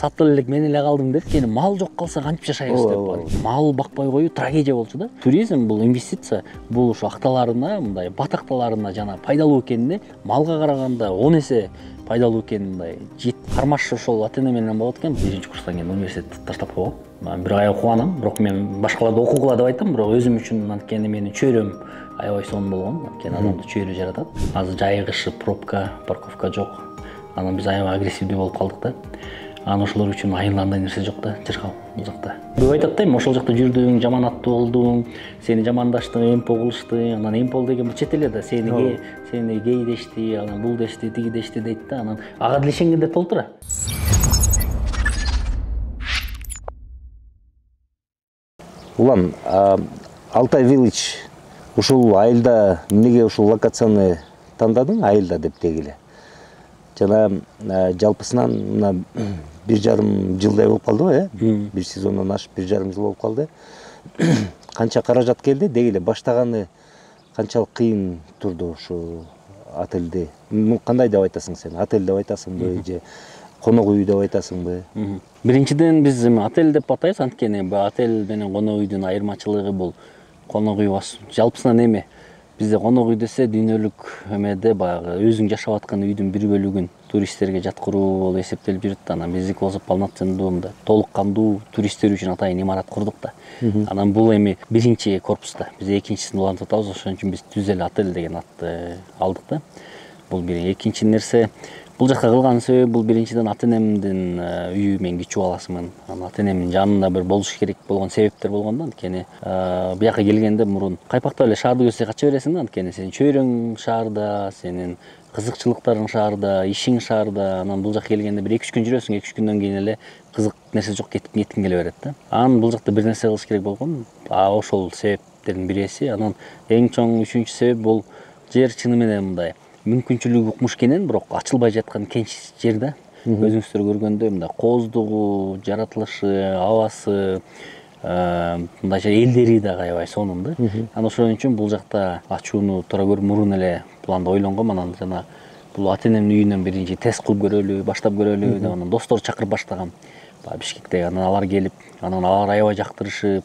сатып элек мен эле калдым деп, кийин мал жок калса кантип жашайбыз деп. Мал бакпай коюу трагедия болчу да. Туризм бул инвестиция, бул ушу акталарына, мындай батакталарына жана пайдалуу экенине малга караганда 10 эсе пайдалуу экенин мындай кармаш ошол ата-эне менен болот экен. Биринчи курстан кийин университетти таштап койгом. Мен бир аяк кубанам, бирок мен башкаларды окугула деп айтам, бирок өзүм үчүн анткени менин чөйрөм аябай сонун болгон. Анткени адамды чөйрө жаратат. Азыр жайгышы, пробка, парковка жок. Анан биз аябай агрессивдүү болуп калдык да. Анан ошолор үчүн айылда нерсе жок да, жыргал бул жакта. Көп айтат да, ошол жакта жүрдүң, жаман аттуу болдуң, сени жамандашты, эмпо кылышты. Анан эмпол деген бул чет элде, сени гей дешти, анан бул дешти, тиги дешти дейт да. Анан ага деле ишенгендер толтура. Улан, Алтай Village ушул айылда эмнеге ушул локацияны тандадың, айылда деп дегиле? Жана жалпысынан мына 1,5 жылдай болуп калды, бир сезондон ашып 1,5 жыл болуп калды. Канча каражат келди дегиле, баштаганы канчалык кыйын турду ушу отельди? Кандай деп айтасың сен? Отель деп айтасыңбы же конок үй деп айтасыңбы? Биринчиден биз отель деп атайбыз, анткени отель менен конок үйдүн айырмачылыгы бул конок үй жалпысынан эме. Бизде конок үй десе дүйнөлүк эмеде баягы өзүң жашап аткан үйдүн бир бөлүгүн туристтерге жаткыруу болуп эсептелип жүрөт да. Анан биздики болсо полноценный мындай толук кандуу туристтер үчүн атайын имарат курдук да. Анан бул эми биринчи корпуста, биз экинчисин улантып атабыз, ошон үчүн биз түз эле отель деген атты алдык да. Бул бир. Экинчи нерсе, бул жакка кылган себеби бул биринчиден ата-энемдин үйү, мен кичүү баласымын. Анан ата-энемдин жанында бир болуш керек болгон себептер болгон да. Анткени бияка келгенде мурун кайпактап эле шаарды көрсөң кача бересиң да. Анткени сенин чөйрөң шаарда, сенин кызыкчылыктарың шаарда, ишиң шаарда. Анан бул жакка келгенде бир 2-3 күн жүрөсүң, 2-3 күндөн кийин эле кызык нерсе жок, кеткиң келе берет да. Анан бул жакта бир нерсе кылыш керек болгон. Ошол себептердин биреси. Анан эң чоң үчүнчү себеп бул жер чыны менен мындай мүмкүнчүлүгү укмуш кенен, бирок ачылбай жаткан кенч жер да. Өзүңүздөр көргөндөй мындай кооздугу, жаратылышы, абасы, мындайча элдери да аябай сонун да. Анан ошон үчүн бул жакта ачууну туура көрүп мурун эле планда ойлонгом. Анан жана бул ата-энемдин үйүнөн биринчи тест кылып көрөлү, баштап көрөлү деп анан достор чакырып баштагам. Бишкектеги, анан алар келип, анан алар аябай жактырышып,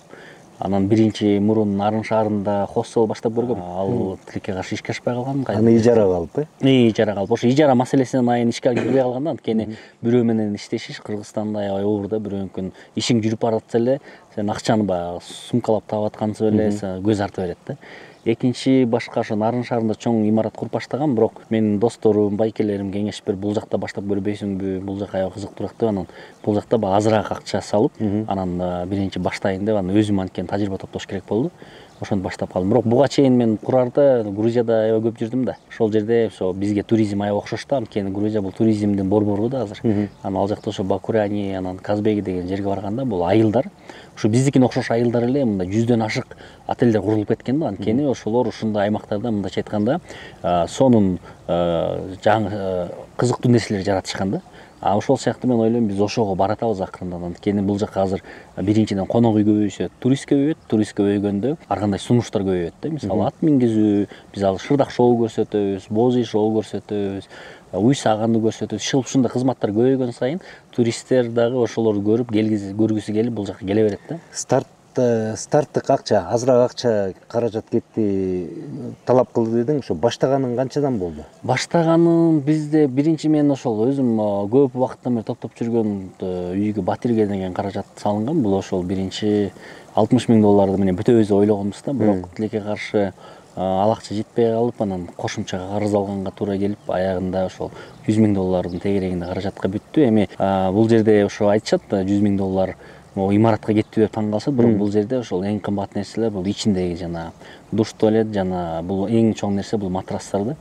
анан биринчи мурун Нарын шаарында хостел баштап көргөм. Ал тилекке каршы ишке ашпай калган. Аны ижарага алып, ижарага алып. Ошо ижара маселесинен айын ишке кирбей калган да. Анткени бирөө менен иштешиш Кыргызстанда аябай оор да. Бирөөнүкүн ишиң жүрүп баратса эле, сен акчаны баягы сумкалап таап аткансып эле көз артып берет да. Экинчи башка ошо Нарын шаарында чоң имарат куруп баштагам, бирок менин досторум, байкелерим кеңеш берип, бул жакта баштап көрбөйсүңбү? Бул жак аябай кызыктуураак деп, анан бул жакта азыраак акча салып, анан биринчи баштайын деп, анан өзүм анткени тажрыйба топтош керек болду. Ошондо баштап калдым. Бирок буга чейин мен курарда Грузияда аябай көп жүрдүм да. Ошол жерде ошо бизге туризм аябай окшош да. Анткени Грузия бул туризмдин борбору да азыр. Анан ал жакта ошо Бакурани, анан Казбеги деген жерге барганда бул айылдар, ушу биздикине окшош айылдар эле мындай 100дөн ашык отелдер курулуп кеткен да. Анткени ошолор ушундай аймактарда, мындайча айтканда, сонун жаңы кызыктуу нерселер жаратышкан да. Ошол сыяктуу мен ойлойм, биз ошого баратабыз акырындан. Анткени бул жакка азыр биринчиден конок үй көбөйсө, турист көбөйөт. Турист көбөйгөндө ар кандай сунуштар көбөйөт да. Мисалы ат мингизүү, биз ал шырдак шоу көрсөтөбүз, боз ий шоу көрсөтөбүз, уй сааганды көрсөтөбүз. Ушундай кызматтар көбөйгөн сайын туристтер дагы ошолорду көрүп, көргүсү келип бул жакка келе берет да. Старттык акча, азыраак акча каражат кетти, талап кылды дедиң. Ошо баштаганың канчадан болду? Баштаганым бизде биринчи мен ошол өзүм көп убакыттан бери топтоп жүргөн үйгө батирге деген каражат салынган. Бул ошол биринчи $60,000 менен бүтөбүз деп ойлогонбуз да. Бирок тилекке каршы ал акча жетпей калып, анан кошумча карыз алганга туура келип, аягында ошол $100,000 тегерегинде каражатка бүттү. Эми бул жерде ошо айтышат $100,000 имаратка кетти деп таң калышат, бирок бул жерде ошол эң кымбат нерселер бул ичиндеги жана душ, туалет, жана бул эң чоң нерсе бул матрастар да.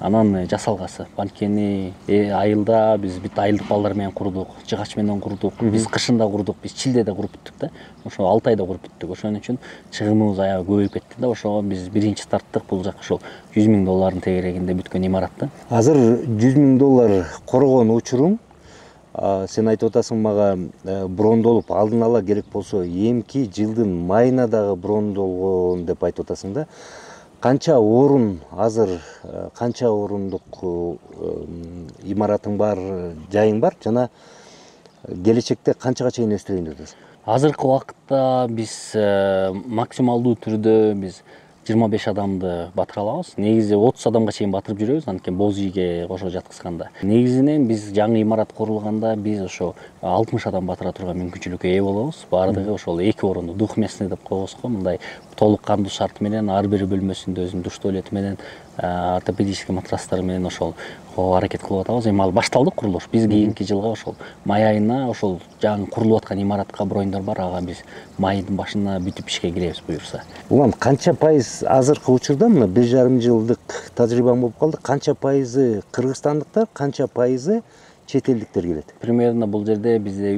Анан жасалгасы. Анткени айылда биз бүт айылдык балдар менен курдук, жыгач менен курдук, биз кышында курдук, биз чилдеде куруп бүттүк да. Ошо 6 айда куруп бүттүк. Ошон үчүн чыгымыбыз аябай көбөйүп кетти да. Ошого биз биринчи старттык бул жак ошол $100,000 тегерегинде бүткөн имарат да. Азыр $100,000 коргон учуруң, сен айтып атасың мага брондолуп алдын ала керек болсо эмки жылдын майына дагы брондолгон деп айтып атасың да. Канча орун азыр, канча орундук имаратың бар, жайың бар жана келечекте канчага чейин өстүрөйүн деп атасың? Азыркы убакытта биз максималдуу түрдө биз 25 адамды батыра алабыз. Негизи 30 адамга чейин батырып жүрөбүз, анткени боз ийге кошо жаткызганда. Негизинен биз жаңы имарат курулганда биз ошо 60 адам батыра турган мүмкүнчүлүккө ээ болобуз. Баардыгы ошол 2 орунду двухместный деп коебуз го, мындай толук кандуу шарт менен ар бир бөлмөсүндө өзүнүн душ туалети менен, ортопедический матрастары менен ошол аракет кылып атабыз. Эми ал башталды курулуш. Биз кийинки жылга ошол май айына ошол жаңы курулуп аткан имаратка брондор бар, ага биз майдын башына бүтүп ишке киребиз буюрса. Улам канча пайыз азыркы учурда мына 1,5 жылдык тажрыйбаң болуп калды. Канча пайызы кыргызстандыктар, канча пайызы чет элдиктер келет? Примерно бул жерде бизде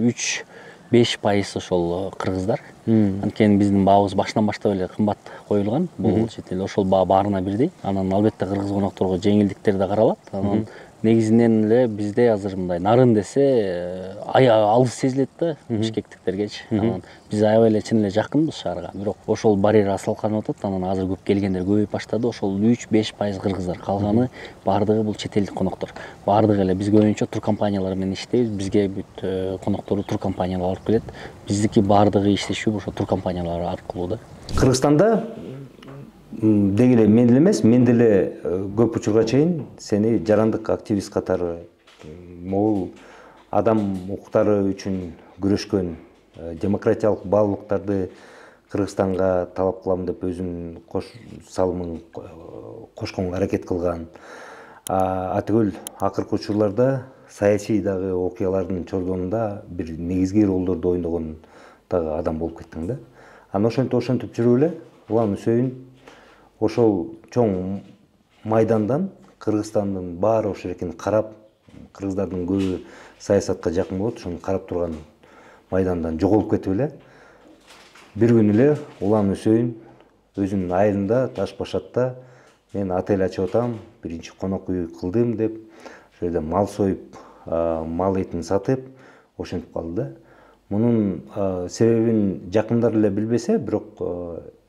3-5% ошол кыргыздар. Анткени биздин баабыз башынан баштап эле кымбат коюлган. Бул чет эл ошол баа баарына бирдей. Анан албетте кыргыз конокторго жеңилдиктер да каралат. Анан негизинен эле бизде азыр мындай нарын десе алыс сезилет да бишкектиктергечи. Анан биз аябай эле чын эле жакынбыз шаарга. Бирок ошол барьер салканып атат. Анан азыр көп келгендер көбөйүп баштады. Ошол 3-5% кыргыздар. Калганы баардыгы бул чет элдик коноктор. Баардыгы эле биз көбүнчө туркомпаниялар менен иштейбиз. Бизге бүт конокторду туркомпаниялар алып келет. Биздики баардыгы иштешүү ошо туркомпаниялар аркылуу да. Кыргызстанда деги эле мен эле эмес, мен деле көп учурга чейин сени жарандык активист катары, могул адам укуктары үчүн күрөшкөн, демократиялык баалуулуктарды Кыргызстанга талап кылам деп өзүнүн салымын кошконго аракет кылган. Атүгүл акыркы учурларда саясий дагы окуялардын чордонунда бир негизги ролдорду ойногон дагы адам болуп кеттиң да. Анан ошентип жүрүп эле Улан Үсөйүн ошол чоң майдандан Кыргызстандын баары ошол экенин карап, кыргыздардын көбү саясатка жакын болот, ошону карап турган майдандан жоголуп кетип эле бир күнү эле Улан Үсөйүн өзүнүн айылында Таш Башатта мен отель ачып атам, биринчи конок үй кылдым деп, ошол жерде мал союп, мал этин сатып, ошентип калды да. Мунун себебин жакындар эле билбесе, бирок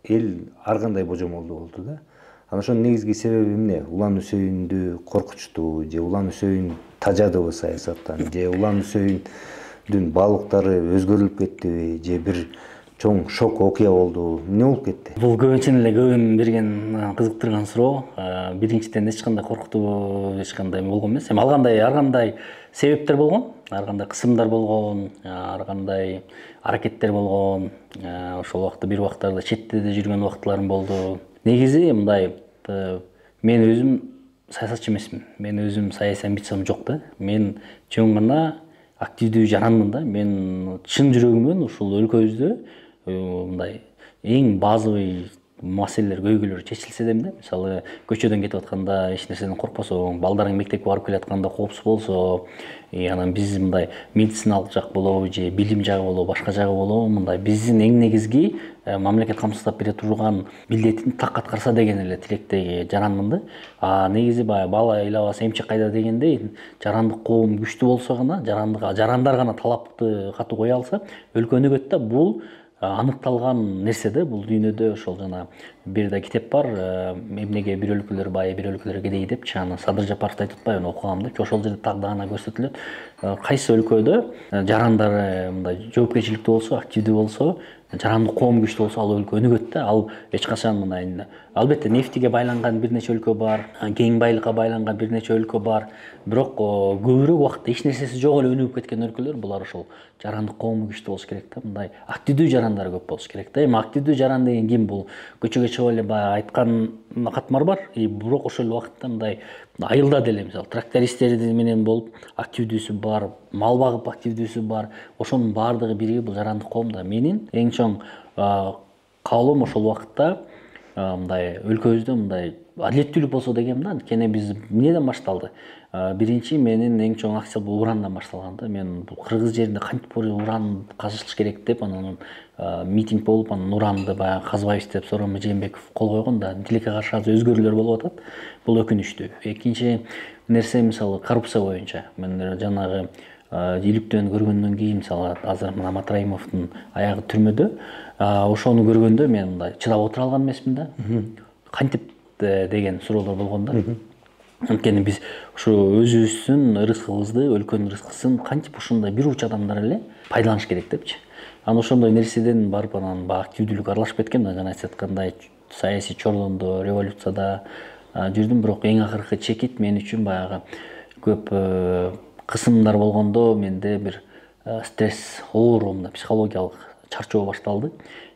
эл ар кандай божомолдуу болду да. Анан ошонун негизги себеби эмне? Улан Үсөйүндү коркутушту, же Улан Үсөйүн тажадыбы саясаттан, же Улан Үсөйүндүн баалуулуктары өзгөрүлүп кеттиби, же бир чоң шок окуя болду, эмне болуп кетти? Бул көбүнчө эле көбүн берген кызыктырган суроо. Биринчиден эч кандай коркутуу эч кандай болгон эмес. Эми ар кандай себептер болгон, ар кандай кысымдар болгон, ар кандай аракеттер болгон. Ошол убакта бир убактарда четте да жүргөн убактыларым болду. Негизи мындай, мен өзүм саясатчы эмесмин. Мен өзүм саясий амбициям жок да. Мен чоң гана активдүү жаранмын да. Мен чын жүрөгүмөн ушул өлкөбүздө мындай эң базовый маселелер, көйгөйлөр чечилсе дейм да. Мисалы, көчөдөн кетип атканда эч нерседен коркпосо, балдарың мектепке барып келатканда коопсуз болсо, анан биз мындай медициналык жак болобу, же билим жагы болобу, башка жагы болобу, мындай биздин эң негизги мамлекет камсыздап бере турган милдетин так аткарса деген эле тилектеги жаранмын да. Негизи баягы бала ыйлабаса эмчек кайда дегендей, жарандык коом күчтүү болсо гана, жарандар гана талапты катуу кое алса, өлкө өнүгөт да. Бул аныкталган нерсе да. Бул дүйнөдө ошол жана бир да китеп бар, эмнеге бир өлкөлөр бай, бир өлкөлөр кедей депчи, аны Садыр Жапаров айтып атпайбы, окугам депчи. Ошол жерде так даана көрсөтүлөт. Кайсы өлкөдө жарандары мындай жоопкерчиликтүү болсо, активдүү болсо, жарандык коом күчтүү болсо, ал өлкө өнүгөт да. Ал эч качан мындай, албетте нефтиге байланган бир нече өлкө бар, кең байлыкка байланган бир нече өлкө бар. Бирок көбүрөөк убакытта эч нерсеси жок эле өнүгүп кеткен өлкөлөр, булар ошол жарандык коому күчтүү болуш керек да. Мындай активдүү жарандар көп болуш керек да. Эми активдүү жаран деген ким? Бул көчөгө чыгып эле баягы айткан катмар бар. Бирок ошол убакытта мындай айылда деле, мисалы, трактористтер менен болуп активдүүсү бар, мал багып активдүүсү бар. Ошонун баардыгы биригип бул жарандык коом да. Менин эң чоң каалоом ошол убакытта мындай өлкөбүздө мындай адилеттүүлүк болсо дегенм да. Анткени биз эмнеден башталды? Биринчи менин эң чоң акция бул урандан башталган да. Мен бул кыргыз жеринде кантип уран казыш керек деп, анан митинг болуп, анан уранды баягы казбайбыз деп Сооронбай Жээнбеков кол койгон да. Тилекке каршы азыр өзгөрүүлөр болуп атат. Бул өкүнүчтүү. Экинчи нерсе, мисалы, коррупция боюнча. Мен жанагы иликтөөнү көргөндөн кийин, мисалы, азыр мына Матраимовдун аягы түрмөдө, ошону көргөндө мен мындай чыдап отура алган эмесмин да. Кантип деген суроолор болгон да. Анткени биз ушу өзүбүздүн рызкыбызды, өлкөнүн рызкысын кантип ушундай бир уч адамдар эле пайдаланыш керек депчи. Анан ошондой нерседен барып анан баягы активдүүлүк аралашып кеткем да, жана айтып аткандай саясий чордондо, революцияда жүрдүм, бирок эң акыркы чекит мен үчүн баягы көп кысымдар болгондо менде бир стресс, оор мындай психологиялык чарчоо башталды.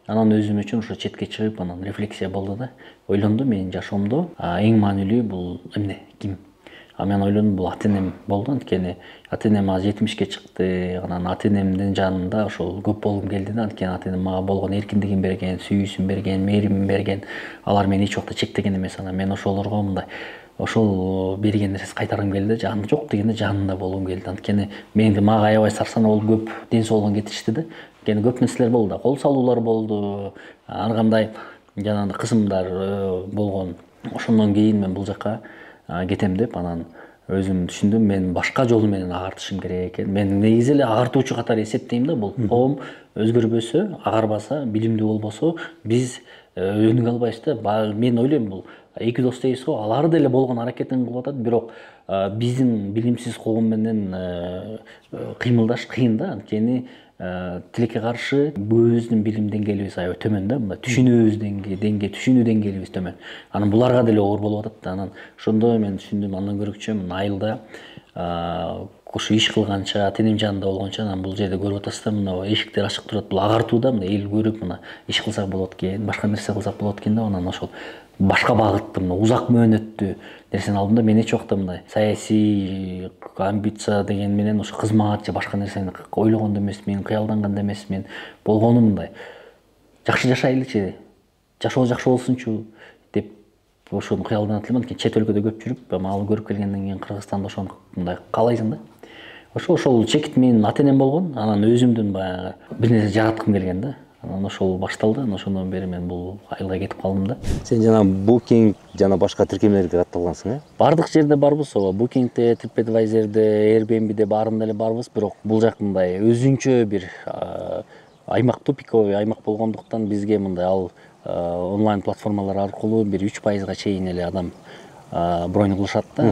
Анан өзүм үчүн ошо четке чыгып, анан рефлексия болду да. Ойлондум, менин жашоомдо эң маанилүү бул эмне, ким? Мен ойлондум, бул ата энем болду. Анткени ата энем азыр 70-ке чыкты. Анан ата энемдин жанында ошол көп болгум келди да. Анткени ата энем мага болгон эркиндигин берген, сүйүүсүн берген, мээримин берген. Алар мени эч убакта чектеген эмес. Анан мен ошолорго мындай ошол берген нерсесин кайтаргым келди. Жаны жок дегенде жанында болгум келди. Анткени мага аябай сарсанаа болуп көп ден соолугун кетиришти да. Анткени көп нерселер болду да. Кол салуулар болду. Ар кандай жанагындай кысымдар болгон. Ошондон кийин мен бул жака кетем деп анан өзүм түшүндүм, мен башка жол менен агартышым керек экен. Мен негизи эле агартуучу катары эсептейм да. Бул коом өзгөрбөсө, агарбаса, билимдүү болбосо биз өнүгө албайбыз да. Мен ойлойм, бул эки дос дейбиз го, алар деле болгон аракетин кылып атат, бирок биздин билимсиз коом менен кыймылдаш кыйын да. Анткени тилекке каршы өзүбүздүн билим деңгээлибиз аябай төмөн да, мындай түшүнүүбүз түшүнүү деңгээлибиз төмөн. Анан буларга деле оор болуп атат да. Анан ошондо мен түшүндүм, андан көрөкчө айылда ушу иш кылганча, ата энем жанында болгончо, анан бул жерде көрүп атасыздар, мына эшиктер ачык турат, бул агартууда, мына эл көрүп, мына иш кылсак болот экен, башка нерсе кылсак болот экен деп, анан ошол башка багытты, мына узак мөөнөттүү нерсени алдым да. Мен эч убакта мындай саясий амбиция деген менен ошо кызмат же башка нерсени ойлогон да эмесмин, кыялданган да эмесмин. Болгону мындай жакшы жашайлычы, жашоо жакшы болсунчу деп ошону кыялданат элем. Анткени чет өлкөдө көп жүрүп, ал көрүп келгенден кийин Кыргызстанда ошону мындай каалайсың да. Ошол чекит менин ата энем болгон. Анан өзүмдүн баягы бир нерсе жараткым келген да. Анан ошол башталды. Анан ошондон бери мен бул айылга кетип калдым да. Сен жана Booking жана башка тиркемелерге катталгансың, Бардык жерде барбыз, ооба. Booking'де, TripAdvisor'де, Airbnb'де баарында эле барбыз, бирок бул жак мындай өзүнчө бир аймак, тупиковый аймак болгондуктан бизге мындай ал онлайн платформалар аркылуу бир 3% чейин эле адам бронь кылышат да.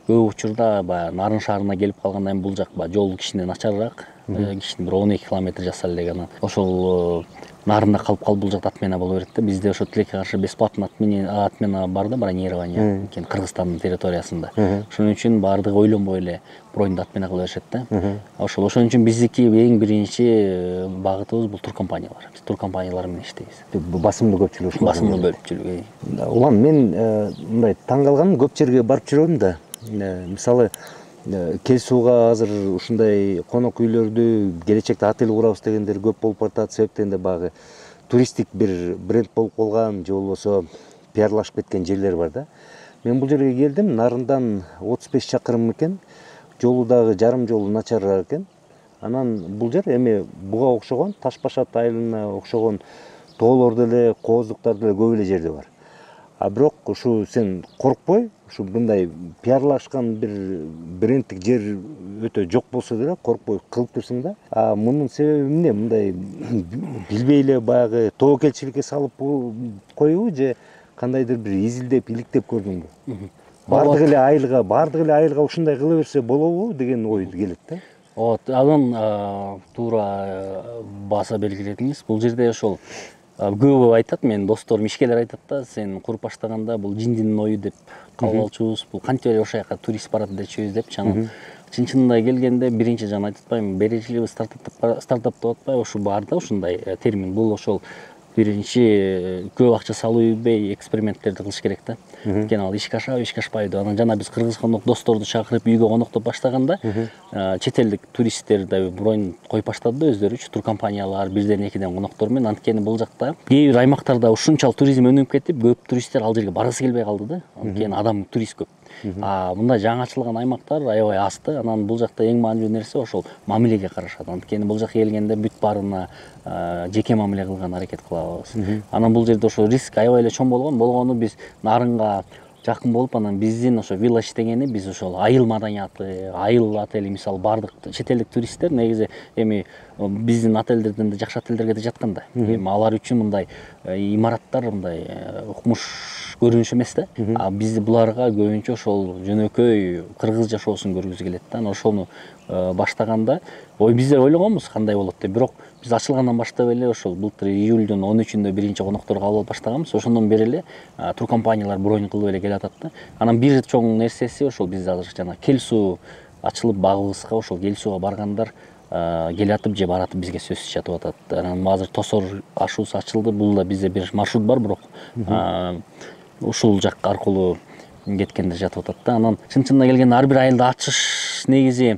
Көп учурда баягы Нарын шаарына келип калгандан кийин бул жак жол кичине начарыраак, кичине бир 12 километр жасал элек, анан ошол Нарында калып бул жакта отмена боло берет да. Бизде ошо тилекке каршы бесплатно отмена бар да, бронирование, анткени Кыргызстандын территориясында. Ошон үчүн баардыгы ойлонбой эле броньду отмена кыла беришет да. Ошон үчүн биздики эң биринчи багытыбыз бул туркомпаниялар. Биз туркомпаниялар менен иштейбиз. Басымдуу көпчүлүк ушул. Басымдуу көпчүлүк. Улан, мен мындай таң калганым, көп жерге барып жүрөм да. Мисалы Кел сууга азыр ушундай конок үйлөрдү, келечекте отель курабыз дегендер көп болуп баратат. Себептен да багы туристтик бир бренд болуп калган же болбосо пиарлашып кеткен жерлер бар да. Мен бул жерге келдим, Нарындан 35 чакырым экен. Жолу дагы жарым жолу начарыраак экен. Анан бул жер эми буга окшогон, Таш Башат айылына окшогон тоолор деле, кооздуктар деле көп эле жерде бар. Бирок ушу сен коркпой, ушу мындай пиарлашкан бир брендтик жер өтө жок болсо деле коркпой кылып турсуң да. Мунун себеби эмне? Мындай билбей эле баягы тобокелчиликке салып коюу же кандайдыр бир изилдеп, иликтеп көрдүңбү? Бардык эле айылга ушундай кыла берсе болобу деген ой келет да. Анан туура баса белгиледиңиз. Бул жерде ошол көбү айтат, менин досторум, ишкерлер айтат да, сен куруп баштаганда бул жиндин ою деп кабыл алчубуз, бул кантип эле ошол жака турист барат дечүбүз депчи. Анан чын-чынында келгенде биринчи жана айтып атпаймынбы, бережливый стартап деп атпайбы, ушу бар да ушундай термин. Бул ошол биринчи көп акча салып ийбей эксперименттерди кылыш керек да. Анткени ал ишке ашабы, ишке ашпайбы. Анан жана биз кыргыз досторду чакырып үйгө коноктоп баштаганда чет элдик туристтер да бронь коюп баштады да өздөрүчү, туркомпаниялар бирден экиден коноктор менен. Анткени бул жакта кээ бир аймактарда ушунчалык туризм өнүгүп кетип, көп туристтер ал жерге баргысы келбей калды да. Анткени адам, турист көп. Мындай жаңы ачылган аймактар аябай аз да. Анан бул жакта эң маанилүү нерсе ошол мамилеге карашат. Анткени бул жака келгенде бүт баарына жеке мамиле кылган аракет кылабыз. Анан бул жерде ошо риск аябай эле чоң болгону биз Нарынга жакын болуп, анан биздин ошо village дегени биз ошол айыл маданияты, айыл отели, мисалы баардык чет элдик туристтер негизи эми биздин отелдерден да жакшы отелдерге да жаткан да. Эми алар үчүн мындай имараттар мындай укмуш көрүнүш эмес да. А биз буларга көбүнчө ошол жөнөкөй кыргыз жашоосун көргүзгү келет да. Анан ошону баштаганда биздер ойлогонбуз кандай болот деп, бирок биз ачылгандан баштап эле ошол былтыр июлдун 13-үндө биринчи конокторду кабыл алып баштаганбыз. Ошондон бери эле туркомпаниялар бронь кылып эле келе атат да. Анан бир чоң нерсеси ошол биз азыр жана Кел суу ачылып багыбызга, ошол Кел сууга баргандар келатып же баратып бизге сөз чатып атат. Анан азыр Тосор ашуусу ачылды. Бул да бизде бир маршрут бар, бирок ушул жак аркылуу кеткендер жатып атат да. Анан чын-чынына келгенде ар бир айылды ачыш негизи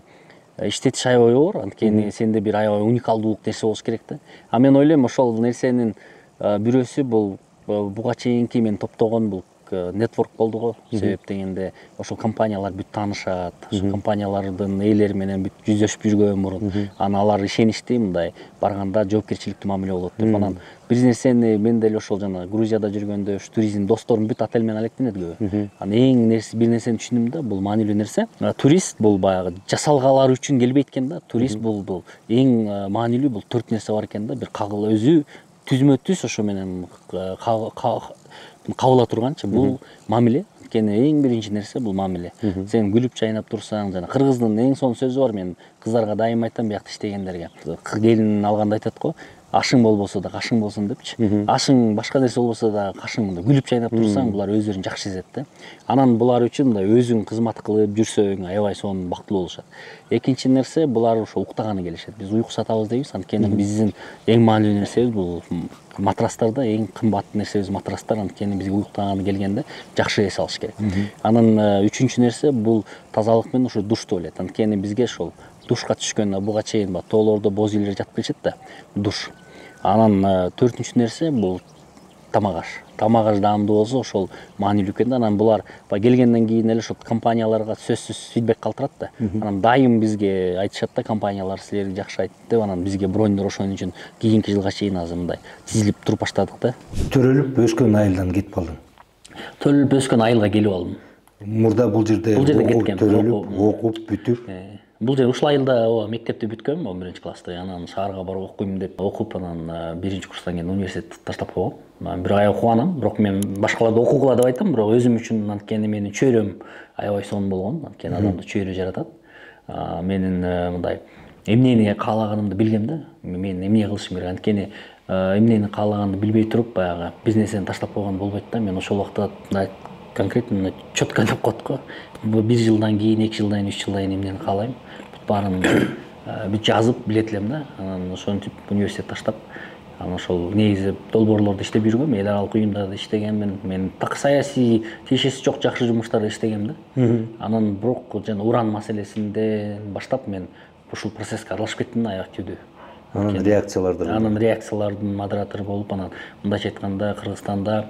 иштетиш аябай оор. Анткени сенде бир аябай уникалдуулук нерсе болуш керек да. А мен ойлойм ошол нерсенин бирөөсү бул буга чейинки мен топтогон бул нетворк болду го. Себеп дегенде ошол компаниялар бүт таанышат, ошол компаниялардын ээлери менен бүт жүздөшүп жүргөн мурун. Анан алар ишеничти, мындай барганда жоопкерчиликтүү мамиле болот деп. Анан бир нерсени мен деле ошол жана Грузияда жүргөндө ош туризм досторум бүт отель менен алектенет көбү. Анан эң бир нерсени түшүндүм да, бул маанилүү нерсе. Турист бул баягы жасалгалар үчүн келбейт экен да. Турист бул эң маанилүү бул 4 нерсе бар экен да. Бир өзү түзмө түз ошо менен кабыла турганчы бул мамиле. Анткени эң биринчи нерсе бул мамиле. Сен күлүп чайнап турсаң, жана кыргыздын эң сонун сөзү бар, мен кыздарга дайым айтам, биякта иштегендерге. Келин алганда айтат го, ашың болбосо да кашың болсун депчи. Ашың башка нерсе болбосо да кашың мындай күлүп чайнап турсаң, булар өздөрүн жакшы сезет да. Анан булар үчүн мындай өзүң кызмат кылып жүрсөң аябай сонун бактылуу болушат. Экинчи нерсе, булар ошо уктаганы келишет. Биз уйку сатабыз дейбиз, анткени биздин эң маанилүү нерсебиз бул матрастарда, эң кымбат нерсебиз матрастар. Анткени бизге уктаганы келгенде жакшы эс алыш керек. Анан үчүнчү нерсе бул тазалык менен ошо душ туалет. Анткени бизге ошол душка түшкөн буга чейин тоолордо боз үйлөр жатып келишет да, душ. Анан 4-үнчү нерсе бул тамак аш. Тамак аш даамдуу болсо ошол маанилүү экен да. Анан булар келгенден кийин эле ошол компанияларга сөзсүз фидбек калтырат да. Анан дайым бизге айтышат да, компаниялар силерди жакшы айтты деп. Анан бизге броньдор ошон үчүн кийинки жылга чейин азыр мындай тизилип туруп баштадык да. Төрөлүп өскөн айылдан кетип калдың. Төрөлүп өскөн айылга келип алдым. Мурда бул жерде кеткем. Төрөлүп, окуп, бүтүп. Бул жер ушул айылда мектепти бүткөм, 11-чи класста. Анан шаарга барып окуйм деп окуп, анан 1-чи курстан кийин университетти таштап койгом. Бир ай окуганам, бирок мен башкаларды окугула деп айтам, бирок өзүм үчүн, анткени менин чөйрөм аябай сонун болгон. Анткени адамды чөйрө жаратат. Менин мындай эмнени каалаганымды билгем да. Мен эмне кылышым керек, анткени эмнени каалаганымды билбей туруп баягы бир нерсени таштап койгон болбойт да. Мен ошол убакта конкретно четко деп коет го. 1 жылдан кийин, 2 жылдан кийин, 3 жылдан кийин эмнени каалайм. Баарын бүт жазып билет элем да. Анан ошентип университет таштап, анан ошол негизи долбоорлордо иштеп жүргөм, эл аралык уюмдарда иштегенмин. Мен так саясий тиешеси жок жакшы жумуштарда иштегем да. Анан бирок жана уран маселесинде баштап мен ушул процесске аралашып кеттим да, аябай активдүү. Анан реакциялардын модератору болуп, анан мындайча айтканда Кыргызстанда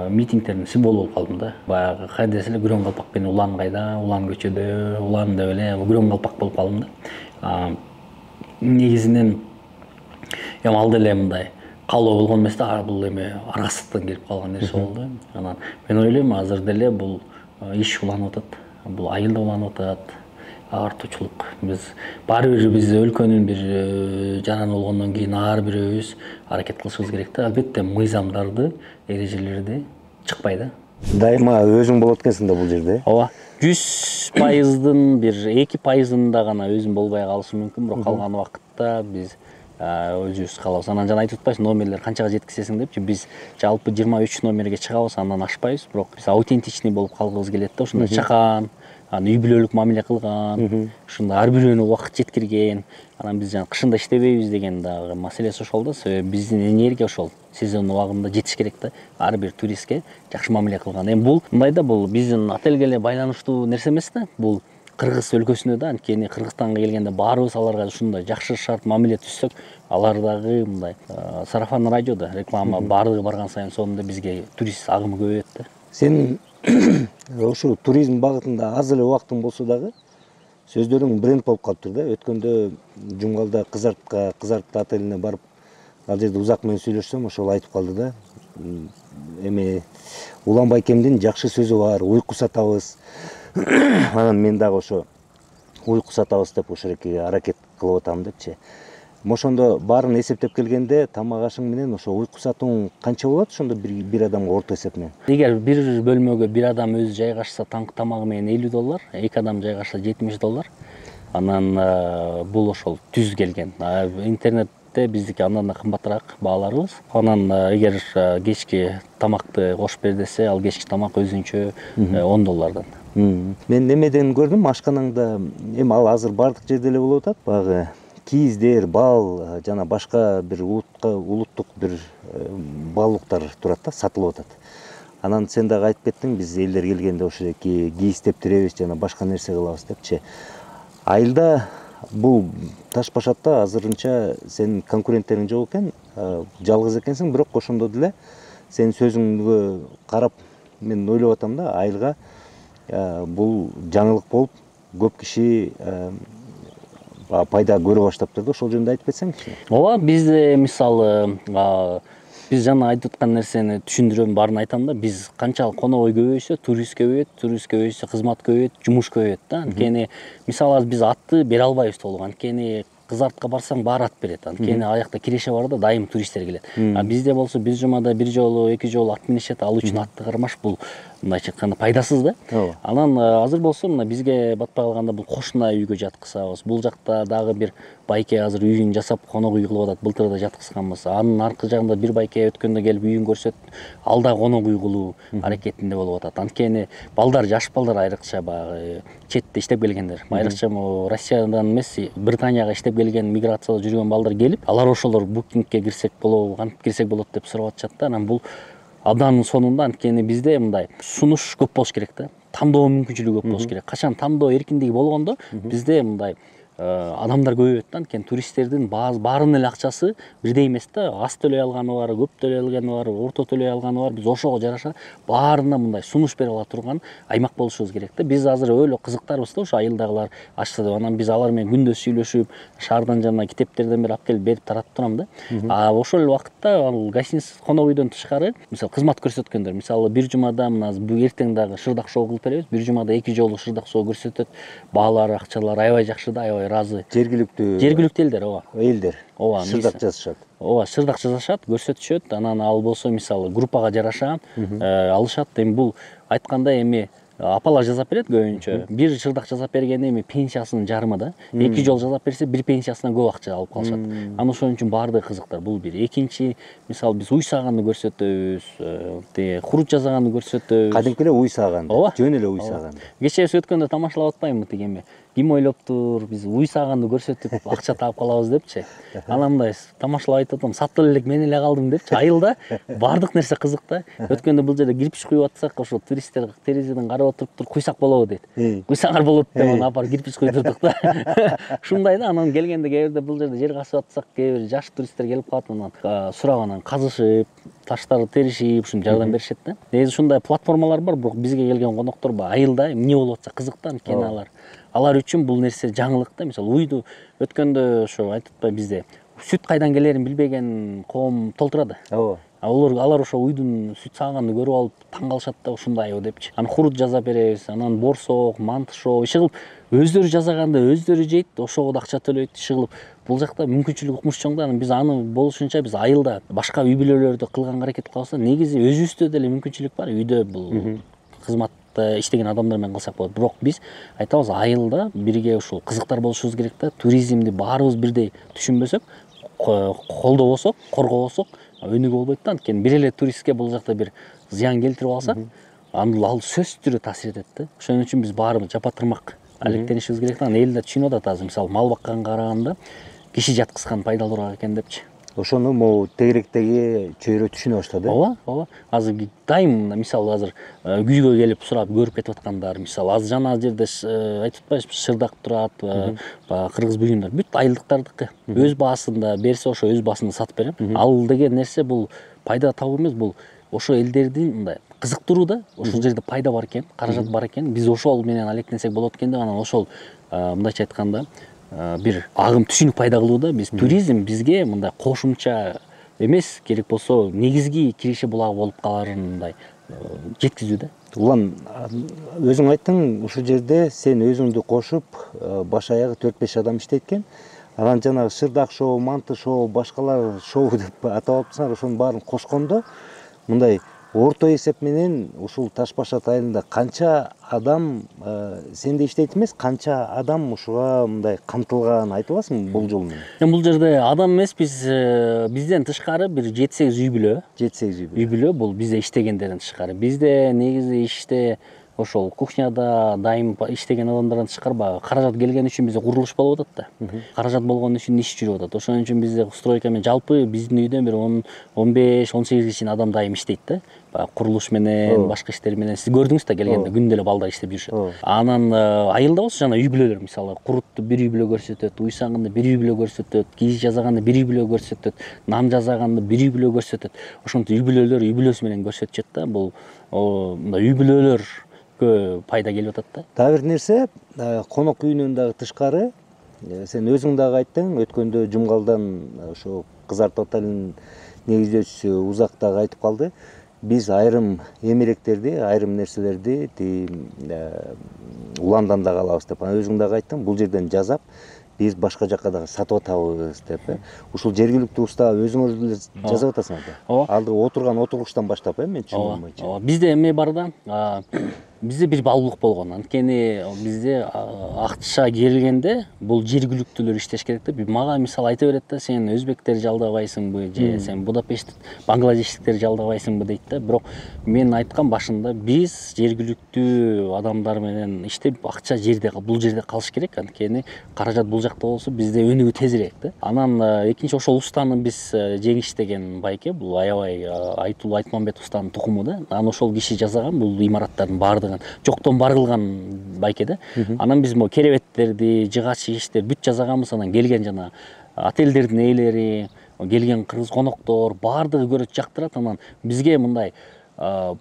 митингдердин символу болуп калдым да. Баягы кайда десе эле күрөң калпак менен улан кайда, улан көчөдө, улан деп эле күрөң калпак болуп калдым да. Негизинен эми ал деле мындай каалоо болгон эмес да, бул эми аргасыздыктан келип калган нерсе болду. Анан мен ойлойм азыр деле бул иш уланып атат, бул айыл да уланып атат. Артуучулук. Баары бир биз өлкөнүн бир жараны болгондон кийин ар бирөөбүз аракет кылышыбыз керек да. Албетте мыйзамдарды, эрежелерди чыкпай да. Дайыма өзүң болот экенсиң да бул жерде. Ооба. 100%дын бир 2%да гана өзүм болбой калышым мүмкүн, бирок калган убакытта биз өзүбүз калабыз. Анан жана айтып атпайсың, номерлер канчага жеткизесиң депчи. Биз жалпы 23 номерге чыгабыз, андан ашпайбыз, бирок биз аутентичный болуп калгыбыз келет да. Ушундай чакан, үй бүлөлүк мамиле кылган, ушундай ар бирөөнү убакыт жеткирген. Анан биз жана кышында иштебейбиз деген дагы маселеси ошол да. Себеби биздин энергия ошол сезон убагында жетиш керек да. Ар бир туристке жакшы мамиле кылган. Эми бул мындай да, бул биздин отельге эле байланыштуу нерсе эмес да. Бул Кыргыз өлкөсүнө да, анткени Кыргызстанга келгенде баарыбыз аларга ушундай жакшы шарт мамиле түзсөк, алар дагы мындай сарафан радиода реклама баардыгы барган сайын сонун бизге турист агымы көбөйөт да. Сен ошо туризм багытында аз эле убактың болсо дагы сөздөрүң бренд болуп калыптыр да. Өткөндө Жумгалда Кызарт отелине барып, ал жерде узак менен сүйлөшсөм, ошол айтып калды да. эми Улан Байкемдин жакшы сөзү бар, уйку сатабыз. Анан мен дагы ошо уйку сатабыз деп ошол аракет кылып атам депчи. Ошондо баарын эсептеп келгенде тамак ашың менен ошо уйку сатууң канча болот ошондо бир адамга орто эсеп менен? Эгер бир бөлмөгө бир адам өзү жайгашса тамагы менен $50, 2 адам жайгашса $70. Анан бул ошол түз келген. Интернетте биздики андан да кымбатыраак бааларыбыз. Анан эгер кечки тамакты кошуп бер десе, ал кечки тамак өзүнчө $10. Мен немеден көрдүм, ашканаңда эми ал азыр бардык жерде эле болуп атат, баягы кийиздер, бал жана башка бир улуттук бир баалыктар турат да, сатылып атат. Анан сен дагы айтып кеттиң, биз элдер келгенде ошол кийиздеп тиребиз жана башка нерсе кылабыз депчи. Айылда бул таш башатта азырынча сенин конкуренттериң жок экен, жалгыз экенсиң, бирок ошондо деле сенин сөзүңгө карап мен ойлоп атам да, айылга бул жаңылык болуп көп киши пайда көрө баштаптыр да, ошол жөнүндө айтып кетсеңчи. Ооба, биз мисалы биз жана айтып аткан нерсени түшүндүрөм, баарын айтам да. Биз канчалык коногой көбөйсө, турист көбөйсө, кызмат көбөйөт, жумуш көбөйөт да. Анткени мисалы биз атты бере албайбыз толук. Анткени кызартка барсаң баары ат берет. Анткени аякта киреше бар да, дайым туристтер келет. Бизде болсо бир жумада бир жолу, эки жолу ат минишет, ал үчүн атты кармаш бул мындайча айтканда пайдасыз да. Анан азыр болсо мына бизге батпай калганда бул кошуна үйгө жаткызабыз. Бул жакта дагы бир байке азыр үйүн жасап конок үй кылып атат. Былтыр да жаткызганбыз. Анын аркы жагында бир байке өткөндө келип үйүн көрсөт, ал да конок үй кылуу аракетинде болуп атат. Анткени балдар, жаш балдар айрыкча баягы четте иштеп келгендер, айрыкча Россиядан эмес, Британияга иштеп келген, миграцияда жүргөн балдар келип, алар ошолор букингке кирсек болобу, кантип кирсек болот деп сурап атышат да. Анан бул абданын сонунда, анткени бизде мындай сунуш көп болуш керек да. Тандоо мүмкүнчүлүгү көп болуш керек. Качан тандоо эркиндиги болгондо бизде мындай адамдар көбөйөт да. Анткени туристтердин баарынын эле акчасы бирдей эмес да. Аз төлөй алганы бар, көп төлөй алганы бар, орто төлөй алганы бар. Биз ошого жараша баарына мындай сунуш бере ала турган аймак болушубуз керек да. Биз азыр өлө кызыктарбыз да ошо айылдагылар ачса деп. Анан биз алар менен күндөз сүйлөшүп, шаардан жана китептерден бери алып келип берип таратып турам да. Ошол эле убакытта ал гостиница, конок үйдөн тышкары мисалы кызмат көрсөткөндөр, мисалы бир жумада мына эртең дагы шырдак шоу кылып беребиз. Бир жумада 2 жолу шырдак шоу көрсөтөт. Баалар, акчалар аябай жакшы да, аябай разы. Жергиликтүү элдер, ооба. Элдер. Ооба, шырдак жасашат. Ооба, шырдак жасашат, көрсөтүшөт. Анан ал болсо мисалы группага жараша алышат. Эми бул айтканда эми апалар жасап берет көбүнчө. Бир шырдак жасап бергенде эми пенсиясынын жарымы да. 2 жол жасап берсе, бир пенсиясынан көп акча алып калышат. Анан ошон үчүн баардыгы кызыктар. Бул бир. Экинчи, мисалы биз уй сааганды көрсөтөбүз, хурут жасаганды көрсөтөбүз. Кадимки эле уй сааганды. Жөн эле уй сааганды. Кечээ өткөндө тамашалап атпаймынбы тиги ким ойлоптур, биз уй сааганды көрсөтүп акча таап калабыз депчи. Анан мындай тамашалап айтып атам, сатып элек мен эле калдым депчи. Айылда баардык нерсе кызык да. Өткөндө бул жерде кирпич куюп атсак, ошо туристтер терезеден карап отуруп туруп куйсак болобу дейт. Куйсаңар болот деп анан апарып кирпич куйдурдук да. Ушундай да. Анан келгенде кээ бирде бул жерде жер казып атсак, кээ бир жаш туристтер келип калат, анан сурап анан казышып, таштарды теришип, ушинтип жардам беришет да. Негизи ушундай платформалар бар, бирок бизге келген коноктор айылда эмне болуп атса кызык да. Анткени алар үчүн бул нерсе жаңылык да. Мисалы уйду өткөндө ошо айтып атпайбы бизде сүт кайдан келерин билбеген коом толтурат. Ооба. Алар ошо уйдун сүт сааганды көрүп алып таң калышат да, ушундайбы депчи. Анан хурут жасап беребиз, анан борсок, манты шоу, иши кылып өздөрү жасаганды өздөрү жейт, ошого да акча төлөйт, иши кылып. Бул жакта мүмкүнчүлүк укмуш чоң да. Анан биз аны болушунча биз айылда башка үй бүлөлөрдө кылганга аракет кылабыз да. Негизи өзүбүздө деле мүмкүнчүлүк бар. Үйдө бул кызмат иштеген адамдар менен кылсак болот. Бирок биз айтабыз, айылда бирге ушул кызыктар болушубуз керек да. Туризмди баарыбыз бирдей түшүнбөсөк, колдобосок, коргобосок өнүгүү болбойт да. Анткени бир эле туристке бул жакта бир зыян келтирип алсак, ал сөзсүз түрдө таасир этет да. Ошон үчүн биз баарыбыз жапа-тырмак алектенишибиз керек да. Анан элдер түшүнүп атат азыр, мисалы мал бакканга караганда киши жаткызган пайдалуураак экен депчи. Ошону могу тегеректеги чөйрө түшүнө баштады. Ооба. Азыр дайым мисалы азыр күйгө келип сурап көрүп кетип аткандар, мисалы азыр жана жерде айтып атпайбызбы, шырдак турат, кыргыз буюмдар, бүт айылдыктардыкы. Өз баасында берсе, ошо өз баасында сатып берем. Ал деген нерсе бул пайда табуу эмес, бул ошо элдердин мындай кызыктыруу да. Ошол жерде пайда бар экен, каражат бар экен. Биз ошол менен алектенсек болот экен деп, анан ошол мындайча айтканда бир агым түшүнүк пайда кылууда. Биз туризм бизге мындай кошумча эмес, керек болсо негизги киреше булагы болуп каларын мындай жеткизүү да. Улан өзүң айттың, ушул жерде сен өзүңдү кошуп баш аягы 4-5 адам иштейт экен. Анан жанагы Шырдак шоу, Манты шоу, башкалар шоу деп атап атпасыңар, ошонун баарын кошкондо мындай орто эсеп менен ушул Таш баш атайында канча адам сенде иштейт эмес, канча адам ушуга мындай камтылганын айтып аласыңбы болжол менен? Бул жерде адам эмес, бизден тышкары бир 7-8 үй бүлө. 7-8 Үй бүлө бул бизде иштегендерден тышкары. Бизде негизи иште ошол кухняда дайым иштеген адамдардан тышкары баягы каражат келген үчүн бизде курулуш болуп атат да. Каражат болгон үчүн иш жүрүп атат. Ошон үчүн бизде стройка менен жалпы биздин үйдөн бир 15-18 чейин адам дайым иштейт да. Баягы курулуш менен, башка иштер менен. Сиз көрдүңүз да келгенде күндө эле балдар иштеп жүрүшөт. Анан айылда болсо жана үй бүлөлөр, мисалы курутту бир үй бүлө көрсөтөт, уй сагынды бир үй бүлө көрсөтөт, кийиз жасаганды бир үй бүлө көрсөтөт, нан жасаганды бир үй бүлө көрсөтөт. Ошентип үй бүлөлөр үй бүлөсү менен көрсөтүшөт да. Бул мындай үй бүлөлөр пайда келип атат да. Дагы бир нерсе, конок үйүнөн дагы тышкары сен өзүң дагы айттың, өткөндө Жумгалдан ошо Кызарт отелинин негиздөөчүсү Узак дагы айтып калды. Биз айрым эмеректерди, айрым нерселерди уландан дагы алабыз деп. Анан өзүң дагы айттың, бул жерден жасап биз башка жакка дагы сатып атабыз деп. Ушул жергиликтүү уста өзүңөр деле жасап атасыңар да. Алдыга отурган отуруштан баштап, мен түшүнгөнүм боюнча. Бизде эме бар да. Бизде бир баллуулук болгон. Анткени бизде акча келгенде бул жергиликтүүлөр иштеш керек да. Мага мисалы айта берет да, сен өзбектерди жалдабайсыңбы же сен Будапешт бангладештиктерди жалдабайсыңбы дейт да. Бирок мен айткан башында биз жергиликтүү адамдар менен иштеп акча бул жерде калыш керек. Анткени каражат бул жакта болсо бизде өнүгүү тезирээк да. Анан экинчи ошол устаны биз Жеңиш деген байке, бул аябай Айтулла Айтмамбет устанын тукуму да. Анан ошол киши жасаган бул имараттардын баардыгын жоктон бар кылган байке да. Анан биз могу керебеттерди, жыгач иштер бүт жасаганбыз. Анан келген жана отелдердин ээлери, келген кыргыз коноктор баардыгы көрөт, жактырат. Анан бизге мындай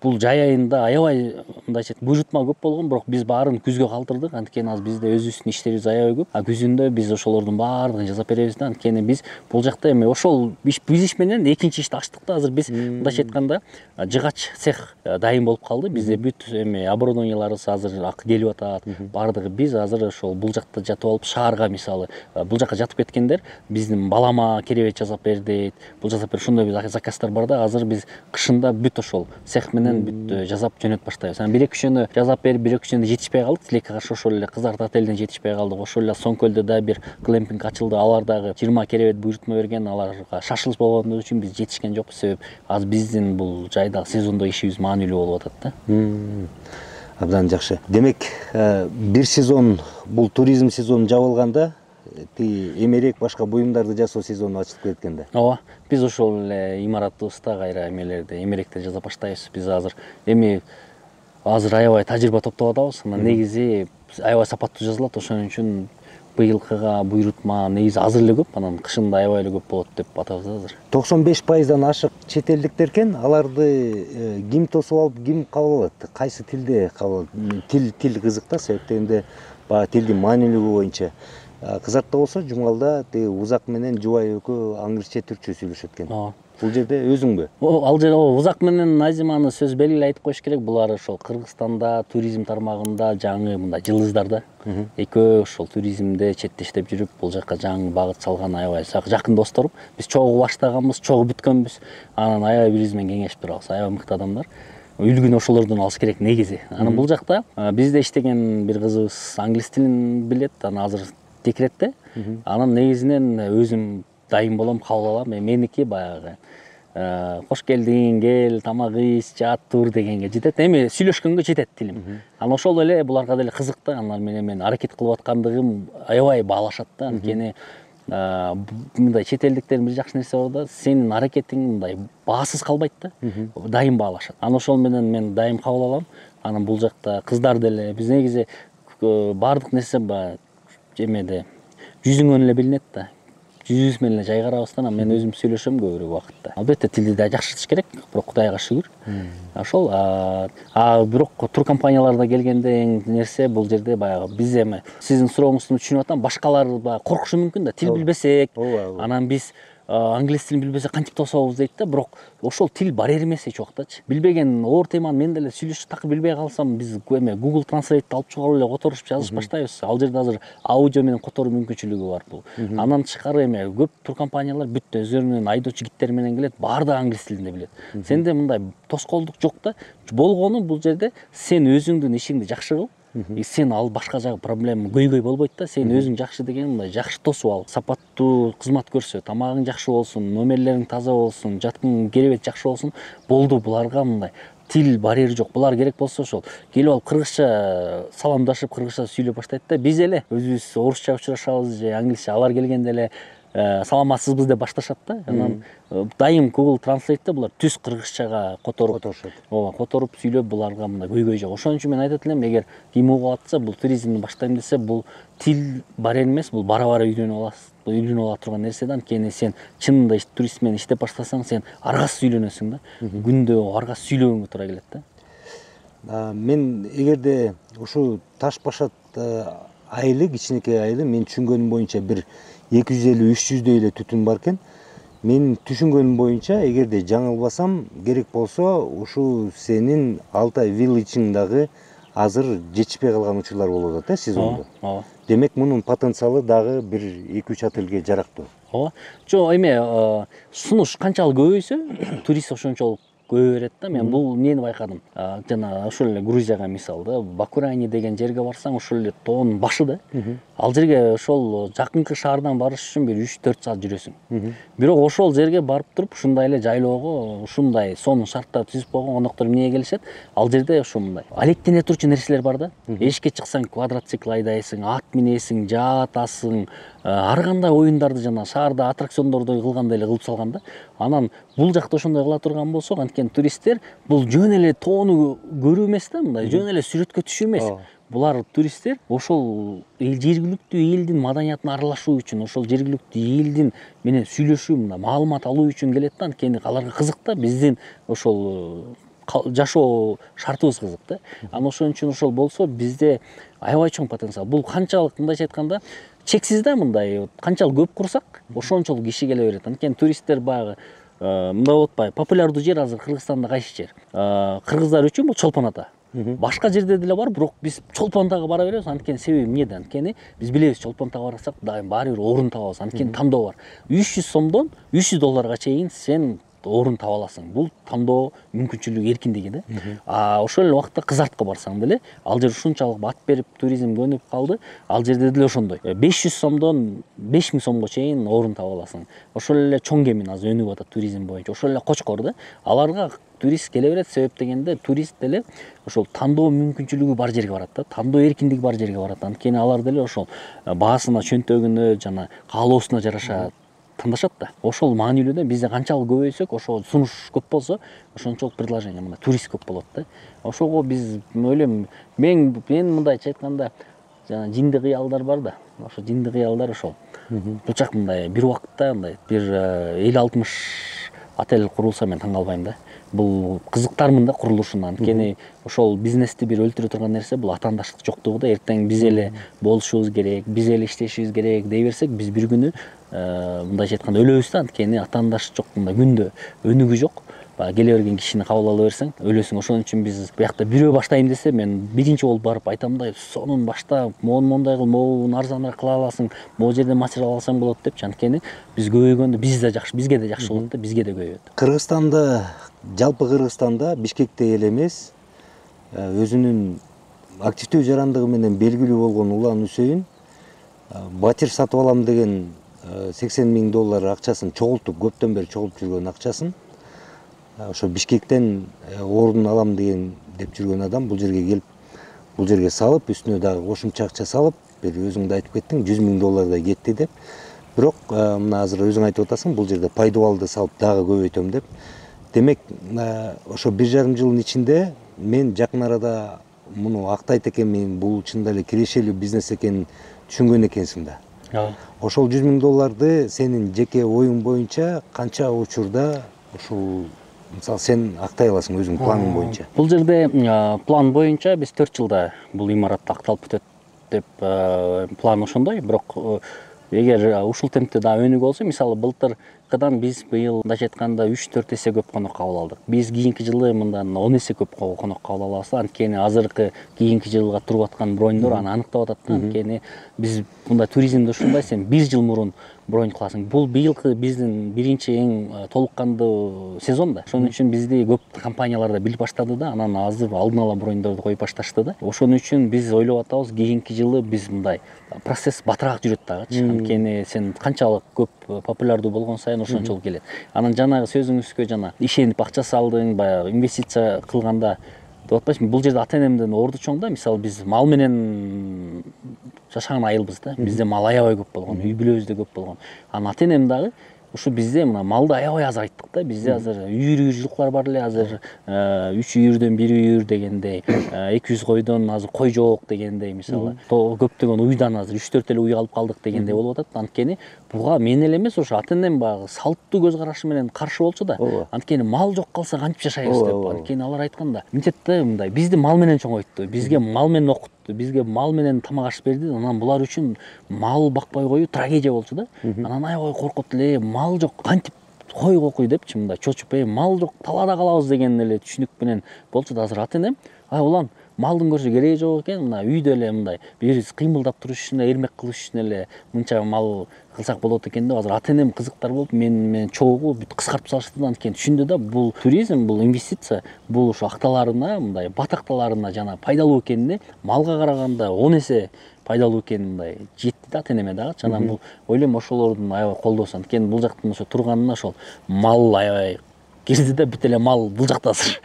бул жай айында аябай мындайча буйрутма көп болгон, бирок биз баарын күзгө калтырдык. Анткени азыр бизде өзүбүздүн иштерибиз аябай көп. Күзүндө биз ошолордун баардыгын жасап беребиз да. Анткени биз бул жакта эми ошол биз иш менен экинчи ишти ачтык да. Азыр биз мындайча айтканда жыгач цех дайым болуп калды. Бизде бүт эми оборудованияларыбыз азыр келип атат. Баардыгы биз азыр ошол бул жакта жатып алып, шаарга мисалы бул жакка жатып кеткендер биздин балама керебет жасап бер дейт. Бул жасап бер, ошондой заказдар бар да. Азыр биз кышында бүт ошол цех менен бүт жасап жөнөтүп баштайбыз. Анан 1-2 күчөнө жасап берип, 1-2 күчөнө жетишпей калдык. Тилекке каршы ошол эле Кызарт отелден жетишпей калдык. Ошол эле Соңкөлдө да бир глэмпинг ачылды. Алар дагы 20 керебет буйрутма берген. Аларга шашылыш болгондугу үчүн биз жетишкен жокпуз. Себеп азыр биздин бул жайдагы сезондо ишибиз маанилүү болуп атат да. Абдан жакшы. Демек, бир сезон бул туризм сезону жабылганда, эмерек башка буюмдарды жасоо сезону ачылып кеткен да. Ооба, биз ошол эле имараттыбызда кайра эмелерди, эмеректи жасап баштайбыз. Биз азыр аябай тажрыйба топтоп атабыз. Анан негизи аябай сапаттуу жазылат. Ошон үчүн быйылкыга буйрутма негизи азыр эле көп. Анан кышында аябай эле көп болот деп атабыз азыр. 95%дан ашык чет элдиктер экен. Аларды ким тосуп алып, ким кабыл алат? Кайсы тилде кабыл алат? Тил кызык да, себеп дегенде баягы тилдин маанилүүлүгү боюнча. Кызартта болсо Жумгалда Узак менен Жубай экөө аңгырча түркчө сүйлөшөт экен. Бул жерде өзүңбү? Ал жерде Узак менен Назиманы сөз белгилей айтып коюш керек. Булар ошол Кыргызстанда туризм тармагында жаңы мындай жылдыздар да. Экөө ошол туризмде четте иштеп жүрүп, бул жакка жаңы багыт салган аябай жакын досторум. Биз чогуу баштаганбыз, чогуу бүткөнбүз. Анан аябай биз менен кеңешип турабыз. Аябай мыкты адамдар. Үлгүнү ошолордон алыш керек негизи. Анан бул жакта бизде иштеген бир кызыбыз англис тилин билет. Анан азыр декретте. Анан негизинен өзүм дайым болом, кабыл алам. Меники баягы кош келдиң, кел, тамак ич, жат, тур дегенге жетет. Эми сүйлөшкөнгө жетет тилим. Анан ошол эле буларга деле кызык да. Анан мен аракет кылып аткандыгым аябай баалашат да. Анткени мындай чет элдиктердин бир жакшы нерсе бар да, сенин аракетиң мындай баасыз калбайт да. Дайым баалашат. Анан ошол менен мен дайым кабыл алам. Анан бул жакта кыздар деле биз негизи баардык нерсе эмеде жүзүңөн эле билинет да. Жүзүбүз менен эле жайгарабыздан, анан мен өзүм сүйлөшөм көбүрөөк убакытта. Албетте тилди да жакшыртыш керек, бирок Кудайга шүгүр. Ошол бирок тур компанияларда келгенде эң нерсе бул жерде баягы биз эми сиздин сурооңузду түшүнүп атам, башкалар коркушу мүмкүн да, тил билбесек. Анан биз англис тилин билбесе кантип тособуз дейт да, бирок ошол тил барьер эмес эч убактачы. Билбеген оор теманы мен деле сүйлөшүп так билбей калсам, биз эме Google Translate'ти алып чыгып эле которушуп жазышып баштайбыз. Ал жерде азыр аудио менен которуу мүмкүнчүлүгү бар бул. Андан тышкары эме көп туркомпаниялар бүт өздөрүнүн айдоочу гидтери менен келет, баардыгы англис тилинде билет. Сенде мындай тоскоолдук жок да. Болгону бул жерде сен өзүңдүн ишиңди жакшы кыл. Сен ал башка жагы проблема көйгөй болбойт да. Сен өзүң жакшы деген мындай жакшы тосуп ал, сапаттуу кызмат көрсө, тамагың жакшы болсун, номерлериң таза болсун, жаткың керебет жакшы болсун, болду. Буларга мындай тил барьери жок. Булар керек болсо ошол келип алып кыргызча саламдашып, кыргызча сүйлөп баштайт да. Биз эле өзүбүз орусча учурашабыз же англисче, алар келгенде эле саламатсызбыз деп башташат да. Анан дайым Google Translate'те булар түз кыргызчага которуп, ооба, которуп сүйлөп, буларга мындай көйгөй жок. Ошон үчүн мен айтат элем, эгер ким угуп атса, бул туризмди баштайм десе, бул тил барьер эмес, бул бара-бара үйрөнүп аласыз. Үйрөнүп ала турган нерсе да. Анткени сен чынында турист менен иштеп баштасаң, сен аргасыз үйлөнөсүң да. Күндө аргасыз сүйлөгөнгө туура келет да. Мен эгерде ушу Таш башат айылы, кичинекей айылы, мен түшүнгөнүм боюнча бир 250-300 эле түтүн бар экен. Мен түшүнгөнүм боюнча, эгерде жаңылбасам, керек болсо ушу сенин Алтай Village'иңдагы азыр жетишпей калган учурлар болуп атат сезондо. Ооба. Демек мунун потенциалы дагы бир 2-3 отельге жарактуу. Ооба. Жо эме сунуш канчалык көбөйсө, турист ошончолук көбөй берет да. Мен бул эмнени байкадым. Жана ошол эле Грузияга мисал да, Бакурани деген жерге барсаң, ошол эле тоонун башы да. Ал жерге ошол жакынкы шаардан барыш үчүн бир 3-4 саат жүрөсүң. Бирок ошол жерге барып туруп, ушундай эле жайлоого, ушундай сонун шарттар түзүп койгон коноктор эмнеге келишет? Ал жерде ушундай алектене турчу нерселер бар да. Эшикке чыксаң, квадроцикл айдайсың, ат минесиң, жаатасың, ар кандай оюндарды жана шаарда аттракциондорду кылгандай эле кылып салган да. Анан бул жакта ошондой кыла турган болсок, анткени туристтер бул жөн эле тоону көрүү эмес да, мындай жөн эле сүрөткө түшүү эмес. Булар туристтер ошол жергиликтүү элдин маданиятына аралашуу үчүн, ошол жергиликтүү элдин менен сүйлөшүү, мындай маалымат алуу үчүн келет да. Анткени аларга кызык да, биздин ошол жашоо шартыбыз кызык да. Анан ошон үчүн ошол болсо, бизде аябай чоң потенциал. Бул канчалык, мындайча айтканда, чексиз да, мындай канчалык көп курсак, ошончолук киши келе берет. Анткени туристтер баягы мындай болуп атпайбы? Популярдуу жер азыр Кыргызстанда кайсы жер? Кыргыздар үчүн бул Чолпон Ата. Башка жерде деле бар, бирок биз Чолпон Атага бара беребиз. Анткени себеби эмнеде? Анткени биз билебиз, Чолпон Атага барсак дайым баары бир орун табабыз. Анткени тандоо бар. 300 сомдон 300 долларга чейин сен орун таба аласың. Бул тандоо мүмкүнчүлүгү, эркиндиги да. Ошол эле убакта Кызартка барсаң деле, ал жер ушунчалык бат берип туризм көнүп калды. Ал жерде деле ошондой. 500 сомдон 5000 сомго чейин орун таба аласың. Ошол эле Чоң Кемин азыр өнүгүп атат туризм боюнча. Ошол эле Кочкор да. Аларга турист келе берет, себеп дегенде турист деле ошол тандоо мүмкүнчүлүгү бар жерге барат да. Тандоо эркиндиги бар жерге барат. Анткени алар деле ошол баасына, чөнтөгүнө жана каалоосуна жараша тандашат да. Ошол маанилүү да. Бизде канчалык көбөйсөк, ошол сунуш көп болсо, ошончолук предложение, мына турист көп болот да. Ошого биз ойлойм, мен мындайча айтканда, жана жинди кыялдар бар да. Ошо жинди кыялдар ошол. Булчак мындай бир убакытта мындай бир 50-60 отель курулса, мен таң калбайм да. Бул кызыктармын да курулушуна. Анткени ошол бизнести бир өлтүрө турган нерсе бул атаандаштык жоктугу да. Эртең биз эле болушубуз керек, биз эле иштешибиз керек дей берсек, биз бир күнү мындайча айтканда өлөбүз да. Анткени атаандаш жок, мындай күндө өнүгү жок. Келе берген кишини кабыл ала берсең, өлөсүң. Ошон үчүн биз биякта бирөө баштайм десе, мен биринчи болуп барып айтам да, сонун башта, мондай кыл, могун арзаныраак кыла аласың, могу жерден материал алсаң болот депчи. Анткени биз көбөйгөндө бизге де жакшы болот да, бизге де көбөйөт. Кыргызстанда, жалпы Кыргызстанда, Бишкекте эле эмес, өзүнүн активдүү жарандыгы менен белгилүү болгон Улан Үсейин батир сатып алам деген 80 000 доллар акчасын чогултуп, көптөн бери чогултуп жүргөн акчасын ошо Бишкектен орун алам деген деп жүргөн адам бул жерге келип, бул жерге салып, үстүнө дагы кошумча акча салып, бир өзүң да айтып кеттиң, 100 000 доллардай кетти деп. Бирок мына азыр өзүң айтып атасың, бул жерде пайдубалды салып дагы көбөйтөм деп. Демек, ошо 1,5 жылдын ичинде мен жакын арада муну актайт экенмин, бул чындап эле кирешелүү бизнес экенин түшүнгөн экенсиң да. Ошол 100 000 долларды сенин жеке оюң боюнча канча учурда ушул мисалы сен актай аласың өзүң планың боюнча? Бул жерде план боюнча биз 4 жылда бул имарат акталып бүтөт деп план ошондой. Бирок эгер ушул темпте дагы өнүгүү болсо, мисалы былтыркыдан биз быйыл мындайча айтканда 3-4 эсе көп конок кабыл алдык. Биз кийинки жылы мындан 10 эсе көп конок кабыл алабыз. Анткени азыркы кийинки жылга туруп аткан броньдор аны аныктап атат да. Анткени биз мындай туризмде ушундай, сен 1 жыл мурун бронь кыласың. Бул быйылкы биздин биринчи эң толук кандуу сезон да. Ошон үчүн бизди көп компаниялар да билип баштады да, анан азыр алдын ала броньдорду коюп башташты да. Ошон үчүн биз ойлоп атабыз, кийинки жылы биз мындай процесс батыраак жүрөт дагычы. Анткени сен канчалык көп популярдуу болгон сайын ошончолук келет. Анан жанагы сөзүңүзгө жана ишенип акча салдың, баягы инвестиция кылганда деп атпайсыңбы, бул жерде ата энемдин орду чоң да. Мисалы биз мал менен жашаган айылбыз да. Бизде мал аябай көп болгон, үй бүлөбүздө көп болгон. Анан ата энем дагы ушу бизде мына малды аябай азайттык да. Бизде азыр үйүр жылкылар бар эле, азыр 3 үйүрдөн 1 үйүр дегендей, 200 койдон азыр кой жок дегендей, мисалы. Көптөгөн уйдан азыр 3-4 эле уй калып калдык дегендей болуп атат. Анткени буга мен эле эмес, ошо ата энем багы салттуу көз карашы менен каршы болчу да. Анткени мал жок калса кантип жашайбыз деп. Анткени алар айтканда, мынтепте мындай бизди мал менен чоңойтту, бизге мал менен окутту, бизге мал менен тамак аш берди. Анан булар үчүн мал бакпай коюу трагедия болчу да. Анан аябай коркуп эле, мал жок кантип кой кокуй депчи, мындай чочуп, мал жок талаада калабыз деген эле түшүнүк менен болчу да. Азыр ата энем, улам малдын көрсө кереги жок экен, мына үйдө эле мындай бириз кыймылдап туруш үчүн, эрмек кылыш үчүн эле мынча мал кылсак болот экен деп, азыр ата энем кызыктар болуп менен чогуу бүт кыскартып салышты да. Анткени түшүндү да, бул туризм, бул инвестиция, бул ушу акталарына, мындай бат акталарына жана пайдалуу экенине малга караганда 10 эсе пайдалуу экенин мындай жетти да ата энеме дагы. Анан бул ойлойм ошолордун аябай колдоосу. Анткени бул жактан ошо турганына ошол мал аябай кирди да, бүт эле мал бул жакта азыр.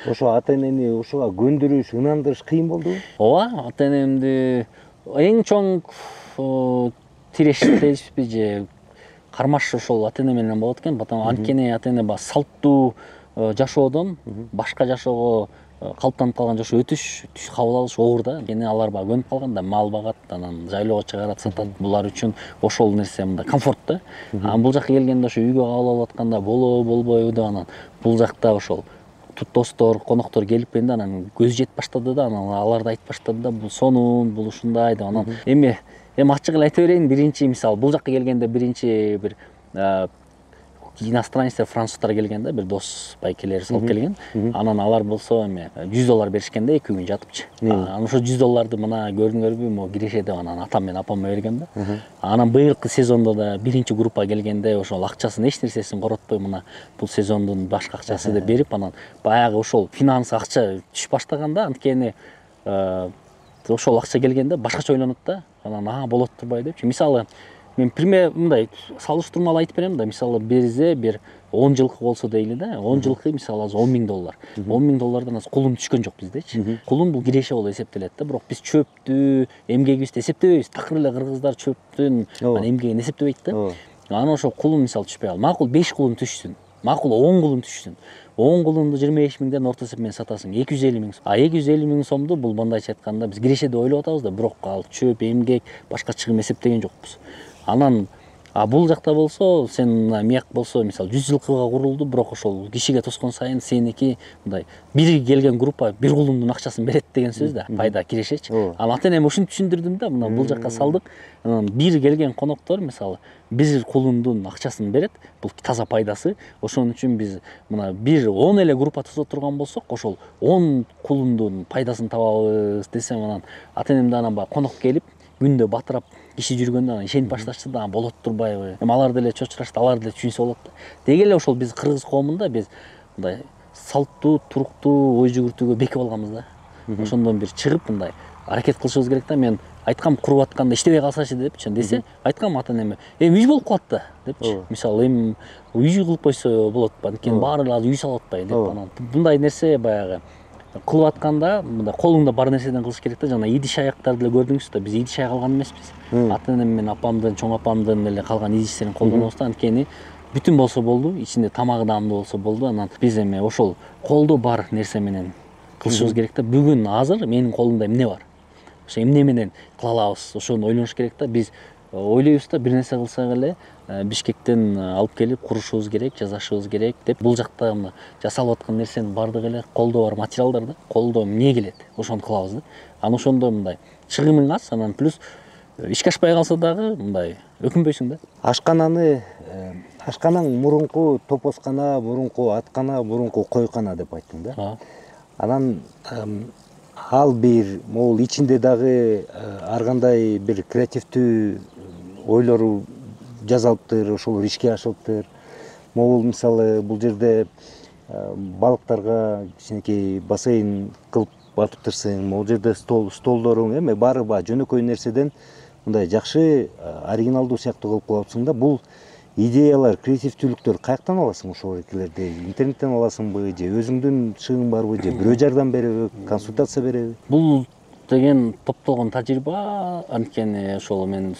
Ошо ата энени ушуга көндүрүш, ынандырыш кыйын болдубу? Ооба, ата энемди эң чоң тирешпи же кармаш ошол ата эне менен болот экен. Анткени ата эне баягы салттуу жашоодон башка жашоого калыптанып калган жашоо өтүш, түш кабыл алыш оор да. Анткени алар баягы көнүп калган да, мал багат, анан жайлоого чыгарат, сатат. Булар үчүн ошол нерсе мындай комфорт да. Анан бул жакка келгенде ошо үйгө кабыл алып атканда болобу болбойбу деп, анан бул жакта ошол достор, коноктор келип келди, анан көз жетип баштады да. Анан алар да айтып баштады да, бул сонун, бул ушундай деп. Анан эми ачык эле айта берейин, биринчи мисалы бул жакка келгенде биринчи бир иностранецтер, француздар келген да, бир дос байкелер салып келген. Анан алар болсо эми $100 беришкен да, 2 күн жатыпчы. Анан ошо $100 мына көрдүңөрбү, могу киреше деп анан атам менен апама берген да. Анан быйылкы сезондо да биринчи группа келгенде ошол акчасын эч нерсесин коротпой, мына бул сезондун башка акчасы деп берип, анан баягы ошол финанс акча түшүп баштаган да. Анткени ошол акча келгенде башкача ойлонот да. Анан болот турбай депчи. Мисалы мен мындай салыштырмалуу айтып берем да. Мисалы бизде бир 10 жылкы болсо дейли да. 10 жылкы мисалы азыр $10.000. $10.000 азыр кулум түшкөн жок биздечи. Кулум бул киреше болуп эсептелет да. Бирок биз чөптү, эмгегибизди эсептебейбиз. Такыр эле кыргыздар чөптүн эмгегин эсептебейт да. Анан ошол кулум мисалы түшпөй калды. Макул 5 кулум түшсүн. Макул 10 кулум түшсүн. 10 кулумду 25.000ден орто эсеп менен сатасың, 250.000 сом. 250.000 сомду бул мындайча айтканда биз киреше деп ойлоп атабыз да, бирок ал чөп, эмгек, башка чыгым эсептеген жокпуз. Анан бул жакта болсо, сен мияк болсо мисалы 100 жылкыга курулду, бирок ошол кишиге тоскон сайын сеники мындай бир келген группа бир кулумдун акчасын берет деген сөз да, пайда кирешечи. Анан ата энеме ушинтип түшүндүрдүм да, мына бул жакка салдык. Анан бир келген коноктор мисалы бир кулумдун акчасын берет, бул таза пайдасы. Ошон үчүн биз мына бир 10 эле группа тузо турган болсок, ошол 10 кулумдун пайдасын табабыз десем, анан ата энем да анан баягы конок келип күндө батырап киши жүргөндө анан ишенип башташты да, болот турбайбы. Алар деле чочурашты, алар деле түшүнсө болот да. Деги эле ошол биз кыргыз коомунда биз мындай салттуу, туруктуу ой жүгүртүүгө бекип алганбыз да. Ошондон бир чыгып мындай аракет кылышыбыз керек да. Мен айткам, куруп атканда иштебей калсачы депчи десе, айткам ата энеме, үй болуп калат да депчи. Мисалы үй кылып койсо болот, анткени баары эле азыр үй салып атпайбы деп. Анан мындай нерсе баягы кылып атканда мындай колуңда бар нерседен кылыш керек да. Жана идиш аяктарды эле көрдүңүз да, биз идиш аяк алган эмеспиз. Ата энем менен апамдын, чоң апамдын эле калган идиштерин колдонобуз да. Анткени бүтүн болсо болду, ичинде тамагы даамдуу болсо болду. Анан биз эми ошол колдо бар нерсе менен кылышыбыз керек да. Бүгүн азыр менин колумда эмне бар? Ошо эмне менен кыла алабыз? Ошону ойлонуш керек да. Биз ойлойбуз да, бир нерсе кылсак эле Бишкектен алып келип курушубуз керек, жасашыбыз керек деп. Бул жакта мына жасалып аткан нерсенин бардыгы эле колдо бар материалдар да. Колдо эмне келет? Ошону кылабыз да. Анан ошондо мындай чыгымың аз, анан плюс ишке ашпай калса дагы мындай өкүнбөйсүң да. Ашканаң мурунку топоскана, мурунку аткана, мурунку койкана деп айттың да. Анан ал бир могул ичинде дагы ар кандай бир креативдүү ойлору жасалыптыр, ошолор ишке ашылыптыр. Могул мисалы бул жерде балыктарга кичинекей бассейн кылып батыптырсың, могул жерде столдоруң эме баары жөнөкөй нерседен мындай жакшы оригиналдуу сыяктуу кылып коёсуң да. Бул идеялар, креативдүүлүктөр каяктан аласың ошол эркелерди? Интернеттен аласыңбы же өзүңдүн шыгың барбы же бирөө жардам береби, консультация береби? Бул деген топтолгон тажрыйба, анткени ошол мен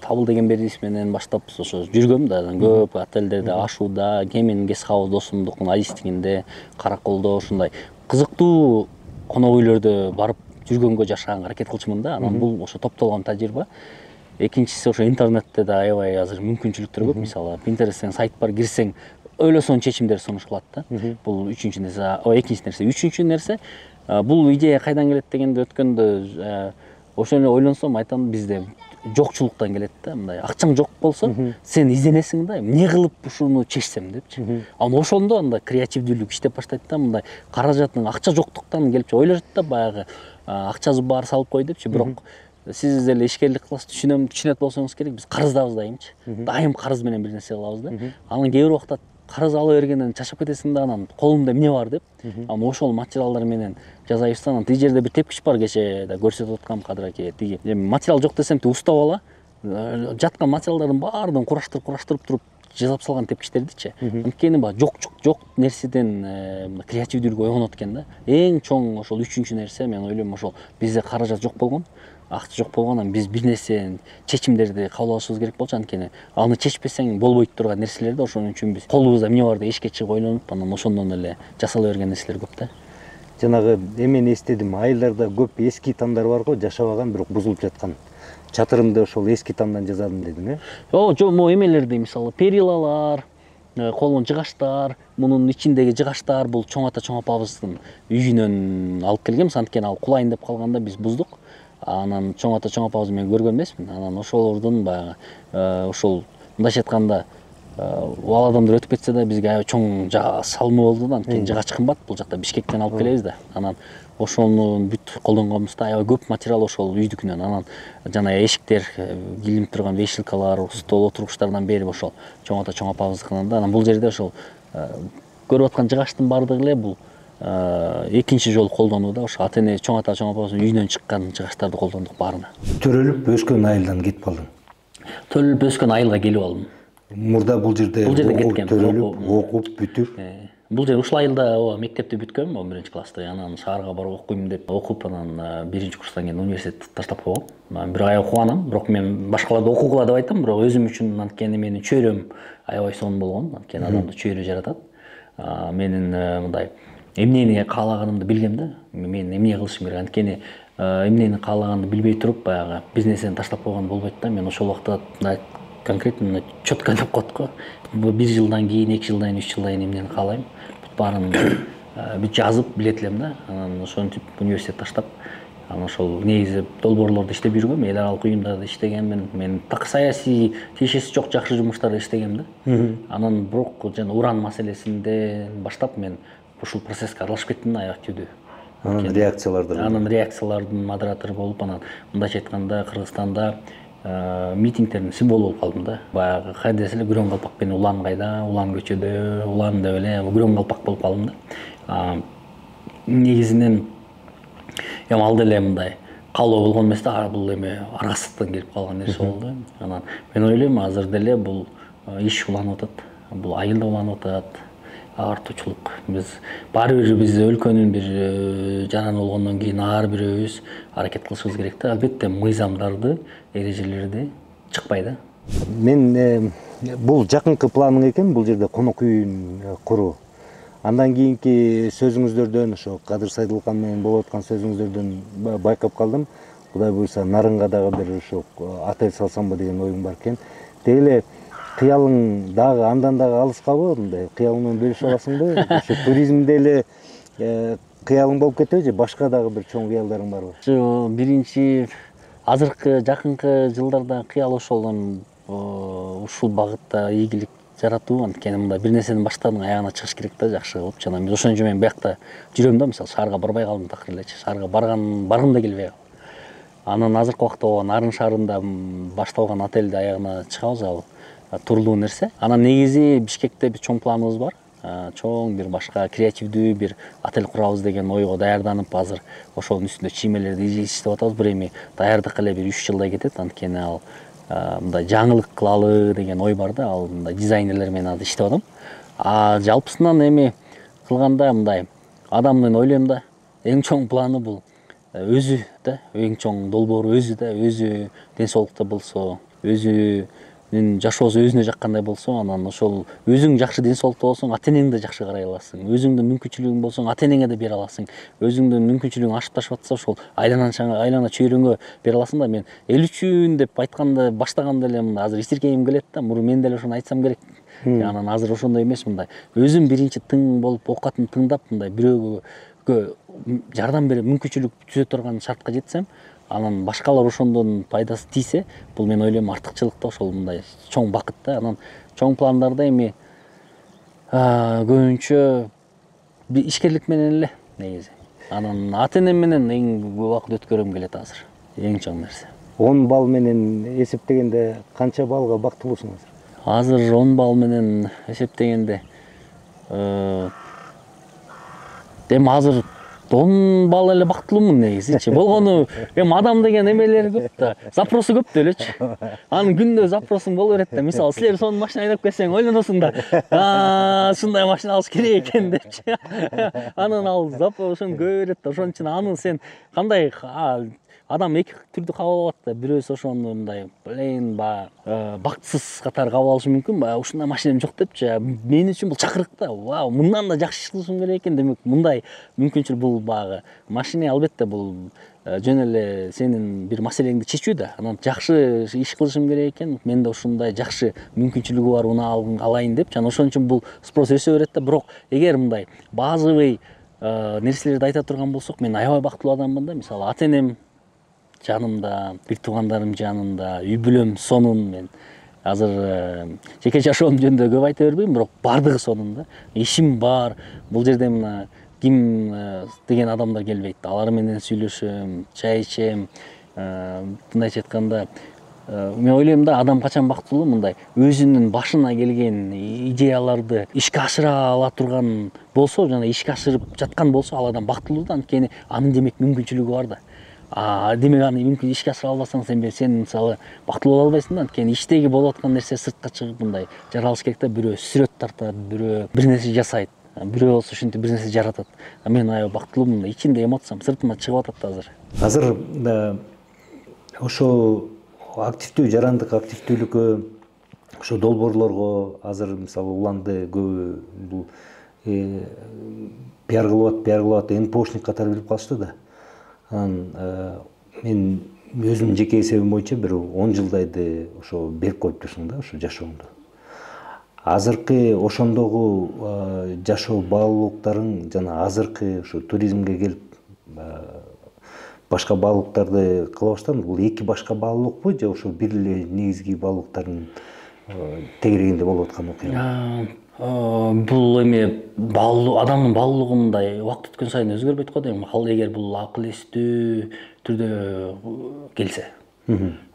Табыл деген бизнес менен баштап ошо жүргөм да, көп отелдерде ашууда, Кемин гестхаус досумдукун Азистигинде, Караколдо ушундай кызыктуу конок үйлөрдө барып жүргөнгө жашаганга аракет кылчумун да. Анан бул ошо топтолгон тажрыйба. Экинчиси ошо интернетте да аябай азыр мүмкүнчүлүктөр көп. Мисалы Pinterest'тен сайт бар, кирсең ойлосоң чечимдер сунуш кылат да. Бул үчүнчү нерсе. Экинчи нерсе. Үчүнчү нерсе бул идея кайдан келет дегенде өткөндө ошону ойлонсом айтам, бизде жокчулуктан келет да. Мындай акчаң жок болсо, сен изденесиң да, эмне кылып ушуну чечсем депчи. Ама ошондо анда креативдүүлүк иштеп баштайт да. Мындай каражатың акча жоктуктан келип ойлошот да, баягы акчасы бар салып кой депчи. Бирок сиз деле ишкерлик кыласыз, түшүнөт болсоңуз керек, биз карыздабыз дайымчы. Дайым карыз менен бир нерсе кылабыз да. Анан кээ бир убакта карыз ала бергенден чачап кетесиң да, анан колумда эмне бар деп. Ама ошол материалдар менен жасайбыз да. Анан тиги жерде бир тепкич бар, кечээ да көрсөтүп аткам кадыракей. Тиги материал жок десем, тиги устап ала, жаткан материалдардын баарын кураштырып туруп жасап салган тепкичтердичи. Анткени жок нерседен креативдүүлүк ойгонот экен да. Эң чоң ошол үчүнчү нерсе, мен ойлойм, ошол бизде каражат жок болгон, акча жок болгондон биз бир нерсе чечимдерди кабыл алышыбыз керек болчу. Анткени аны чечпесең болбойт турган нерселерди, ошон үчүн биз колубузда эмне бар деп эшикке чыгып ойлонуп, анан ошондон эле жасала берген нерселер көп да. Жанагы эмени эстедим, айылдарда көп эски тамдар бар го, жашабаган, бирок бузулуп жаткан. Чатырымды ошол эски тамдан жасадым дедиң, э? Жок, могу эмелерди, мисалы перилалар, колун жыгаштар, мунун ичиндеги жыгаштар бул чоң ата чоң апабыздын үйүнөн алып келгем. Анткени ал кулайын деп калганда биз буздук. Анан чоң ата чоң апабызды мен көргөн эмесмин. Анан ошолордун баягы ошол мындайча айтканда убал адамдар өтүп кетсе да бизге аябай чоң салымы болду да. Анткени жыгач кымбат, бул жакта Бишкектен алып келебиз да. Анан ошону бүт колдонгонбузда аябай көп материал ошол үйдүкүнөн. Анан жана эшиктер, килинип турган вешилкалар, стол отургучтардан берип ошол чоң ата чоң апабыздыкынан да. Анан бул жерде ошол көрүп аткан жыгаштын баардыгы эле бул экинчи жолу колдонууда. Ошо ата эне чоң ата чоң апабыздын үйүнөн чыккан жыгаштарды колдондук баарына. Төрөлүп өскөн айылдан кетип калдың. Төрөлүп өскөн айылга келип алдым. Мурда бул жерде кеткем, төрөлүп, окуп, бүтүп. Бул жер ушул айылда мектепти бүткөм, 11 класста. Анан шаарга барып окуйм деп окуп, анан 1-курстан кийин университетти таштап койгом. Мен бир аябай кубанам, бирок мен башкаларды окугула деп айтам, бирок өзүм үчүн анткени менин чөйрөм аябай сонун болгон. Анткени адамды чөйрө жаратат. Менин мындай эмнени каалаганымды билгем да. Мен эмне кылышым керек, анткени эмнени каалаганымды билбей туруп баягы биз нерсени таштап койгон болбойт да. Мен ошол убакта конкретно четко деп коет го. 1 жылдан кийин, 2 жылдан кийин, 3 жылдан кийин эмнени каалайм. Бүт баарын бүт жазып билет элем да. Анан ошентип университет таштап, анан ошол негизи долбоорлордо иштеп жүргөм, эл аралык уюмдарда иштегенмин. Мен так саясий тиешеси жок жакшы жумуштарда иштегем да. Анан бирок жана уран маселесинде баштап мен ушул процесске аралашып кеттим да аябай активдүү. Анан реакциялардын модератору болуп, анан мындайча айтканда Кыргызстанда митингдердин символу болуп калдым да. Баягы кайда десе эле күрөң калпак менен улан кайда, улан көчөдө, улан деп эле күрөң калпак болуп калдым да. Негизинен ал деле мындай каалоо болгон эмес да, бул эме аргасыздыктан келип калган нерсе болду. Анан мен ойлойм, азыр деле бул иш уланып атат, бул айыл да уланып атат. Артуучулук. Биз баары бир биз өлкөнүн бир жананы болгондон кийин ар бирөөбүз аракет кылышыбыз керек да. Албетте мыйзамдарды, эрежелерди чыкпай да. Мен бул жакынкы планың экен, бул жерде конок үйүн куруу. Андан кийинки сөзүңүздөрдөн, ошо Кадыр Сайдылкан менен болуп аткан сөзүңүздөрдөн байкап калдым. Кудай буйрса Нарынга дагы бир ошо отель салсамбы деген оюң бар экен. Деги эле кыялың дагы андан дагы алыскабы? Мындай кыялыңмен бөлүшө аласыңбы? Ошо туризмде эле кыялың болуп кетеби же башка дагы бир чоң кыялдарың барбы? Биринчи азыркы жакынкы жылдарда кыял ошолдон ушул багытта ийгилик жаратуу, анткени мындай бир нерсени баштадың, аягына чыгыш керек да, жакшы кылып. Жана мен ошон үчүн мен биякта жүрөм да, мисалы шаарга барбай калдым такыр элечи. Шаарга баргым да келбей калды. Анан азыркы убакта Нарын шаарында башталган отельде аягына чыгабыз, ал туруктуу нерсе. Анан негизи Бишкекте бир чоң планыбыз бар. Чоң бир башка креативдүү бир отель курабыз деген ойго даярданып, азыр ошонун үстүндө чиймелерди иштеп атабыз. Бир эми даярдык эле бир 3 жылдай кетет, анткени ал мындай жаңылык кылалы деген ой бар да, ал мындай дизайнерлер менен азыр иштеп атам. Жалпысынан эми кылганда мындай адамдын ойлойм да, эң чоң планы бул өзү да, эң чоң долбоору өзү да, өзү ден соолукта болсо, өзүнүн жашоосу өзүнө жаккандай болсо, анан ошол өзүң жакшы ден соолукта болсоң, ата-энеңди да жакшы карай аласың. Өзүңдүн мүмкүнчүлүгүң болсоң, ата-энеңе да бере аласың. Өзүңдүн мүмкүнчүлүгүң ашып ташып атса, ошол айлана чөйрөңгө бере аласың да. Мен эл үчүн деп айтканды баштаганда эле мындай азыр ичиркегим келет да, мурун мен деле ошону айтсам керек. Анан азыр ошондой эмес, мындай өзүм биринчи тың болуп, оокатын тыңдап, мындай бирөөгө жардам берип мүмкүнчүлүк түзө турган шартка жетсем, анан башкалар ошондон пайдасы тийсе, бул мен ойлойм артыкчылык да, ошол мындай чоң бакыт да. Анан чоң пландарда эми көбүнчө ишкерлик менен эле негизи. Анан ата-энем менен эң көп убакыт өткөргүм келет азыр. Эң чоң нерсе. 10 балл менен эсептегенде канча баллга бактылуусуң азыр? Азыр 10 балл менен эсептегенде эми азыр 10 балл эле бактылуумун негизичи. Болгону эми адам деген эмелери көп да, запросу көп да элечи. Анын күндө запросуң боло берет да. Мисалы силер сонун машина айдап келсең, ойлоносуң да, ушундай машина алыш керек экен депчи. Анан ал запросуң көп берет да. Ошон үчүн аны сен кандай адам эки түрдүү кабыл алат да. Бирөөсү ошону мындай бактысыз катары кабыл алышы мүмкүн. Ушундай машинам жок депчи. Мен үчүн бул чакырык да. Вау, мындан да жакшы иш кылышым керек экен. Демек, мындай мүмкүнчүлүк бул багы. Машина албетте бул жөн эле сенин бир маселеңди чечүү да. Анан жакшы иш кылышым керек экен. Менде ушундай жакшы мүмкүнчүлүгү бар, уну алайын депчи. Анан ошон үчүн бул спрос өсө берет да. Бирок эгер мындай базовый нерселерди айта турган болсок, мен аябай бактылуу адаммын да. Мисалы ата-энем жанымда, бир туугандарым жанымда, үй бүлөм сонун. Мен азыр жеке жашоом жөнүндө көп айта бербейм, бирок бардыгы сонун да. Ишим бар. Бул жерде мына ким деген адамдар келбейт. Алар менен сүйлөшөм, чай ичем. Мындайча айтканда, мен ойлойм да, адам качан бактылуу, мындай өзүнүн башына келген идеяларды ишке ашыра ала турган болсо, жана ишке ашырып жаткан болсо, ал адам бактылуу да. Анткени анын демек мүмкүнчүлүгү бар да. Демек аны мүмкүн ишке ашыра албасаң, сен мисалы бактылуу боло албайсың да. Анткени иштеги болуп аткан нерсе сыртка чыгып мындай жаралыш керек да. Бирөө сүрөт тартат, бирөө бир нерсе жасайт, бирөө болсо ушинтип бир нерсе жаратат. Мен аябай бактылуумун, ичимде эмоциям сыртыма чыгып атат азыр. Азыр ошо активдүү жарандык активдүүлүккө, ошо долбоорлорго азыр мисалы уланды көбү бул пиар кылып атат, НПОшник катары билип калышты да. Анан мен өзүмдүн жеке эсебим боюнча бир 10 жылдайды ошо берип коюптурсуң да, ошо жашооңду. Азыркы ошондогу жашоо баалуулуктарың жана азыркы ошо туризмге келип башка баалуулуктарды кыла баштадың. Бул эки башка баалуулукпу же ошо бир эле негизги баалуулуктардын тегерегинде болуп аткан окуя? Бул эми адамдын баалуулугу мындай убакыт өткөн сайын өзгөрбөйт го дейм. Ал эгер бул акыл эстүү түрдө келсе.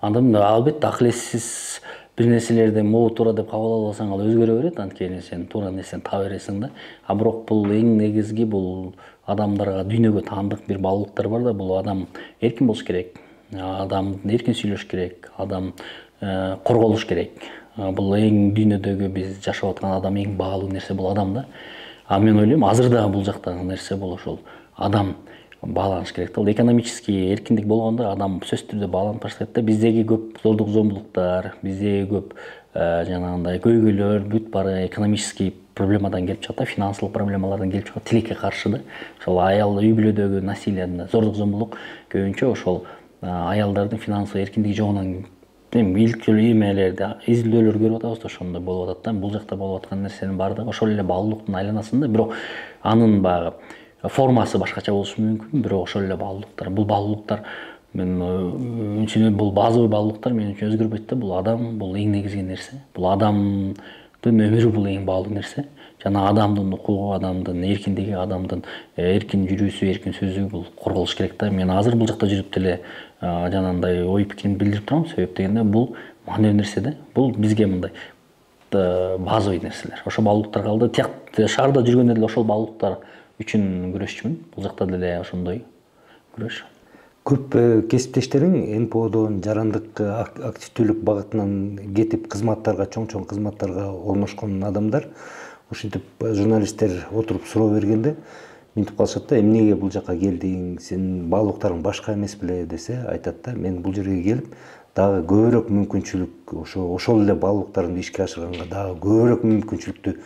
Анда албетте акыл эссиз бир нерселерди могу туура деп кабыл албасаң, ал өзгөрө берет. Анткени сен туура нерсени таба бересиң да. Бирок бул эң негизги бул адамдарга дүйнөгө таандык бир баалуулуктар бар да. Бул адам эркин болуш керек. Адам эркин сүйлөш керек. Адам корголуш керек. Бул эң дүйнөдөгү биз жашап аткан адам эң баалуу нерсе бул адам да. Мен ойлойм, азыр да бул жактагы нерсе бул ошол адам бааланыш керек да. Бул экономический эркиндик болгондо адам сөзсүз түрдө бааланып баштайт да. Биздеги көп зордук зомбулуктар, биздеги көп жанагындай көйгөйлөр бүт баары экономический проблемадан келип чыгат да, финансылык проблемалардан келип чыгат, тилекке каршы да. Ошол аял үй бүлөдөгү насилие, зордук зомбулук көбүнчө ошол аялдардын финансылык эркиндиги жогунан илкилүү эмелерди, изилдөөлөр көрүп атабыз да, ошондой болуп атат да. Бул жакта болуп аткан нерсенин баардыгы ошол эле баалуулуктун айланасында, бирок анын баягы формасы башкача болушу мүмкүн, бирок ошол эле баалуулуктар. Бул баалуулуктар Мен үчүн бул базовый баалуулуктар мен үчүн өзгөрбөйт да. Бул адам, бул эң негизги нерсе. Бул адамдын өмүрү бул эң баалуу нерсе. Жана адамдын укугу, адамдын эркиндиги, адамдын эркин жүрүүсү, эркин сөзү бул корголуш керек да. Мен азыр бул жакта жүрүп деле жанагындай ой пикиримди билдирип турам. Себеп дегенде бул маанилүү нерсе да. Бул бизге мындай базовый нерселер. Ошол баалуулуктар калды. Тияк шаарда жүргөндө деле ошол баалуулуктар үчүн күрөшчүмүн. Бул жакта деле ошондой күрөш. Көп кесиптештериң НПОдон жарандык активдүүлүк багытынан кетип кызматтарга, чоң кызматтарга орношкон адамдар ушинтип журналисттер отуруп суроо бергенде минтип калышат да, эмнеге бул жака келдиң, сенин баалуулуктарың башка эмес беле десе, айтат да, мен бул жерге келип дагы көбүрөөк мүмкүнчүлүк, ошол эле баалуулуктарымды ишке ашырганга дагы көбүрөөк мүмкүнчүлүктү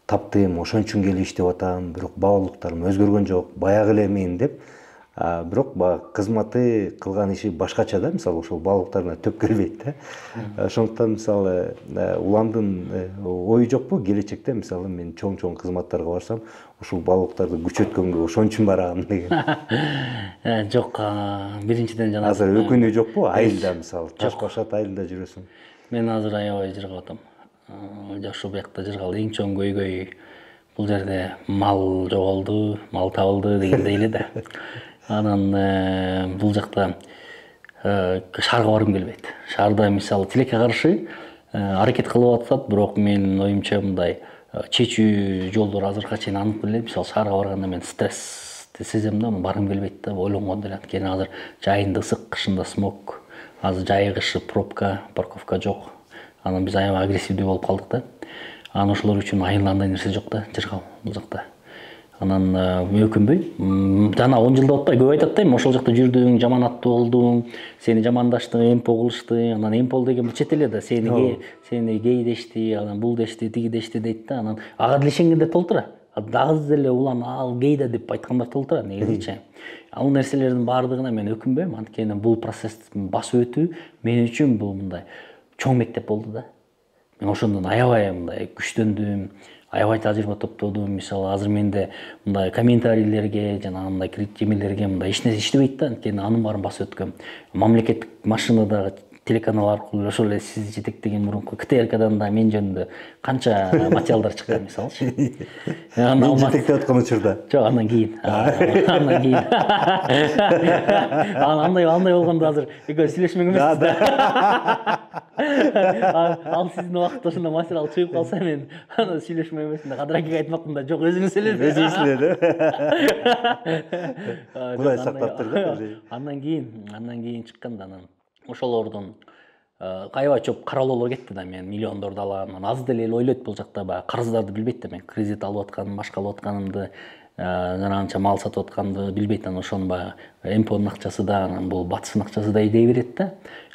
таптым, ошон үчүн келип иштеп атам, бирок баалуулуктарым өзгөргөн жок, баягы эле мен деп. Бирок баягы кызматы кылган иши башкача да, мисалы ошол баалуулуктарына төп келбейт да. Ошондуктан мисалы уландын ою жокпу келечекте мисалы мен чоң кызматтарга барсам, ушул баалуулуктарды күчөткөнгө ошон үчүн барам деген. Жок, биринчиден жана Азыр өкүнүү жокпу? Айылда мисалы Таш Башат айылында жүрөсүң. Мен азыр аябай жыргап атам. Жашы биякта жыргал эң чоң көйгөй бул жерде мал жоголду, мал табылды дегендей эле да. Анан бул жакта шаарга баргым келбейт. Шаарда мисалы тилекке каршы аракет кылып атат, бирок менин оюмча мындай чечүү жолдору азыркыга чейин анык беле. Мисалы шаарга барганда мен стрессти сезем да, баргым келбейт да, ойлонгондо эле. Анткени азыр жайында ысык, кышында смог, азыр жайы кышы пробка, парковка жок. Анан биз аябай агрессивдүү болуп калдык да. Анан ошолор үчүн айылда андай нерсе жок да, жыргал бул жакта. Анан өкүнбөй, жана 10 жылда атпай көп айтат да, ошол жакта жүрдүң, жаман аттуу болдуң, сени жамандашты, эмпо кылышты. Анан эмпол деген чет эле да, сени гей дешти, анан бул дешти, тиги дешти дейт да. Анан ага деле ишенгендер толтура. Дагы деле улам ал гей да деп айткандар толтура негизичи. Ал нерселердин баардыгына мен өкүнбөйм, анткени бул процессти басып өтүү мен үчүн бул мындай чоң мектеп болду да. Мен ошондон аябай мындай күчтөндүм, аябай тажрыйба топтодум. Мисалы азыр менде мындай комментарийлерге жана мындай киритемелерге мындай эч нерсе иштебейт да, анткени анын баарын басып өткөм. Мамлекеттик машинадагы телеканал аркылуу ошол эле сиз жетектеген мурунку КТРКдан да мен жөнүндө канча материалдар чыккан мисалычы. Мен жетектеп аткан учурда. Жок, андан кийин. Андан кийин. Андай болгондо азыр экөөбүз сүйлөшмөк эмеспиз да. Ал сиздин убакытта ошондой материал чыгып калса мен аны сүйлөшмөк эмесмин да. Кадыракеге айтмакмын да, жок өзүңүз сүйлөдү. Өзүңүз сүйлөдү. Кудай сактап турду. Андан кийин чыккан да, анан ошолордун аябай чоп каралоолор кетти да. Мен миллиондорду алам, азыр деле эл ойлойт бул жакта баягы карыздарды билбейт да, мен кредит алып атканымды, башка алып атканымды, жана анча мал сатып атканымды билбейт. Анан ошону баягы МПнын акчасы да, анан бул батыштын акчасы да дей берет да.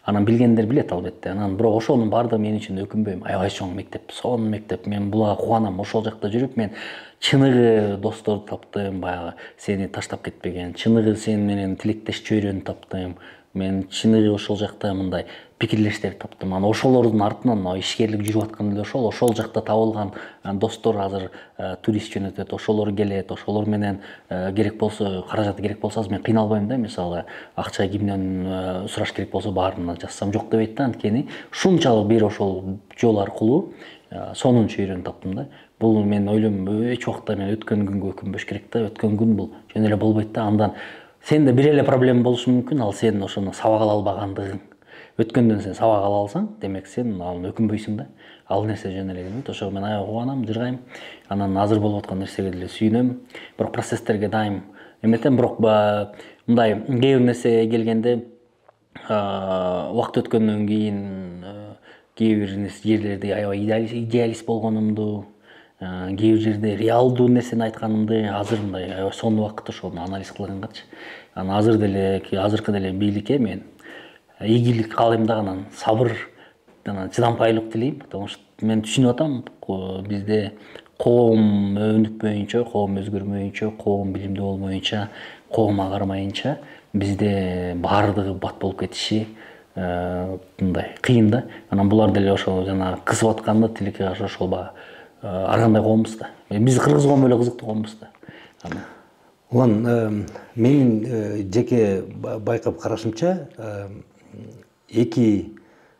Анан билгендер билет албетте. Анан бирок ошонун баардыгы мен үчүн өкүнбөйм. Аябай чоң мектеп, сонун мектеп. Мен буга кубанам. Ошол жакта жүрүп мен чыныгы досторду таптым, баягы сени таштап кетпеген, чыныгы сен менен тилектеш чөйрөнү таптым. Мен чыныгы ошол жакта мындай пикирлештерди таптым. Анан ошолордун артынан ишкерлик жүрүп аткан эле ошол жакта табылган достор азыр турист жөнөтөт, ошолор келет, ошолор менен керек болсо, каражаты керек болсо мен кыйналбайм да. Мисалы акча кимден сураш керек болсо баарына жазсам жок дебейт да, анткени ушунчалык бир ошол жол аркылуу сонун чөйрөнү таптым да. Бул мен ойлойм эч убакта мен өткөн күнгө өкүнбөш керек да. Өткөн күн бул жөн эле болбойт да. Андан сенде бир эле проблема болушу мүмкүн, ал сен ошону сабак ала албагандыгың. Өткөндөн сен сабак ала алсаң, демек сен аны өкүнбөйсүң да. Ал нерсе жөн эле келбейт. Ошого мен аябай кубанам, жыргайм. Анан азыр болуп аткан нерсеге деле сүйүнөм. Бирок процесстерге дайым эметем, бирок мындай кээ бир нерсеге келгенде убакыт өткөндөн кийин кээ бир жерлерде аябай идеалист болгонумду, кээ бир жерде реалдуу нерсени айтканымды азыр мындай аябай сонун убакыт ошону анализ кылгангачы. Анан азыркы деле бийликке мен ийгилик каалайм да, анан сабыр, анан чыдампайлык тилейм. Потому что мен түшүнүп атам, бизде коом өнүкпөйүнчө, коом өзгөрмөйүнчө, коом билимдүү болмоюнча, коомго кармайынча бизде баардыгы бат болуп кетиши мындай кыйын да. Анан булар деле ошол жана кысып атканда тилекке каршы ошол баягы ар кандай коомбуз да. Биз кыргыз коому эле кызыктуу коомбуз да. улан менин жеке байкап карашымча эки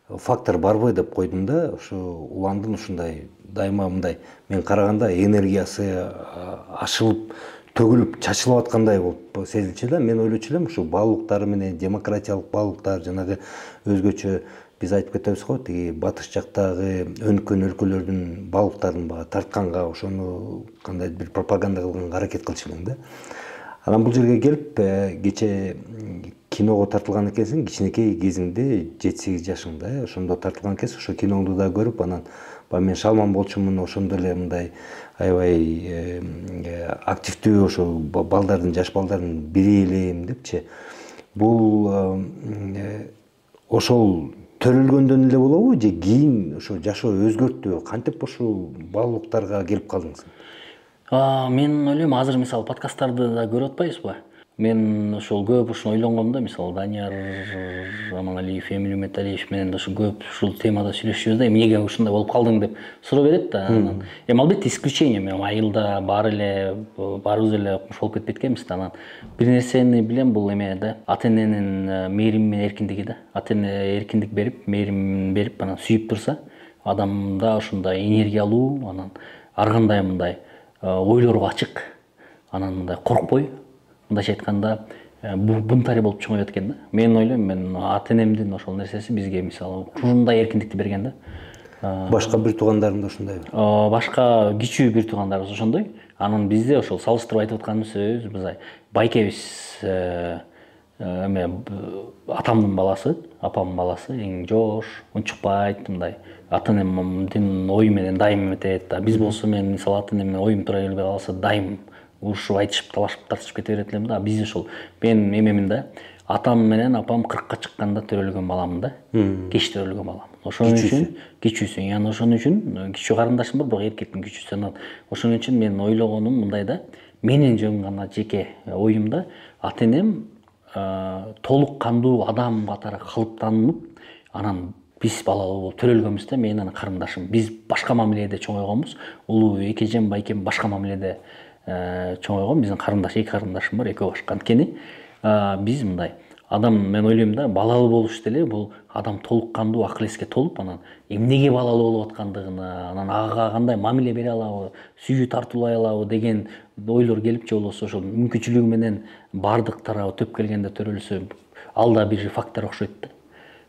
фактор барбы деп койдум да. Ушу уландын ушундай дайыма мындай мен караганда энергиясы ашылып төгүлүп чачылып аткандай болуп сезилчү да. Мен ойлочу элем ушу баалуулуктары менен демократиялык баалуулуктар жанагы өзгөчө биз айтып кетебиз го, тиги батыш жактагы өнүккөн өлкөлөрдүн баалуулуктарын бага тартканга ошону кандайдыр бир пропаганда кылганга аракет кылчу элең да. Анан бул жерге келип кече киного тартылган экенсиң, кичинекей кезиңде 7-8 жашыңда, ошондо тартылган экенсиң. Ошо киноңду да көрүп, анан баягы мен шалман болчумун, ошондо эле мындай аябай активдүү ошо балдардын, жаш балдардын бири элем депчи. Бул ошол төрөлгөндөн эле болобу же кийин ошо жашоо өзгөрттүбү? Кантип ушул баалуулуктарга келип калдыңыз? Мен ойлойм, азыр мисалы подкасттарды да көрүп атпайбызбы? Мен ошол көп ушуну ойлонгом да, мисалы Данияр Аманалиев, Эмиль Үмөталиев менен ошо көп ушул темада сүйлөшүбүз да, эмнеге ушундай болуп калдың деп суроо берет да. Анан албетте исключение, мен айылда баарыбыз эле окумуш болуп кетпейт экенбиз да. Анан бир нерсени билем, бул эме да, ата эненин мээрими менен эркиндиги да. Ата эне эркиндик берип, мээрим берип, анан сүйүп турса, адамда ошондой энергиялуу, анан ар кандай мындай ойлорго ачык, анан мындай коркпой, мындайча айтканда бунтарь болуп чоңойот экен да. Мен ойлойм, мен ата энемдин ошол нерсеси бизге мисалы ушундай эркиндикти берген да. Башка бир туугандарың да ошондойбу? Башка кичүү бир туугандарыбыз ошондой. Анан бизде ошол салыштырып айтып атканыбыз сөз, биз байкебиз, эме атамдын баласы, апамдын баласы, эң жош, унчукпайт, мындай ата энемдин ою менен дайым эметет. Биз болсо мен мисалы ата энем менен оюм туура келбей калса дайым урушуп, айтышып, талашып, тартышып кете берет элем да. Биз ошол мен эмемин да, атам менен апам 40-ка чыкканда төрөлгөн баламын да. Кеч төрөлгөн балам. Ошон үчүн кичүүсү, яны ошон үчүн кичүү карындашым бар, бирок эркектин кичүүсү. Анан ошон үчүн мен ойлогонум мындай да, менин жөн гана жеке оюм да, ата энем толук кандуу адам катары калыптанып, анан биз балалуу болуп төрөлгөнбүз да, мен анан карындашым. Биз башка мамиледе чоңойгонбуз. Улуу экежем, байкем башка мамиледе чоңойгон. Биздин карындаш, эки карындашым бар, экөө башка. Анткени биз мындай адам, мен ойлойм да, балалуу болуш деле бул адам толук кандуу акыл эске толуп, анан эмнеге балалуу болуп аткандыгына, анан ага кандай мамиле бере алабы, сүйүү тартуулай алабы деген ойлор келип, же болбосо ошол мүмкүнчүлүгү менен баардык тарабы төп келгенде төрөлсө, ал да бир фактор окшойт да.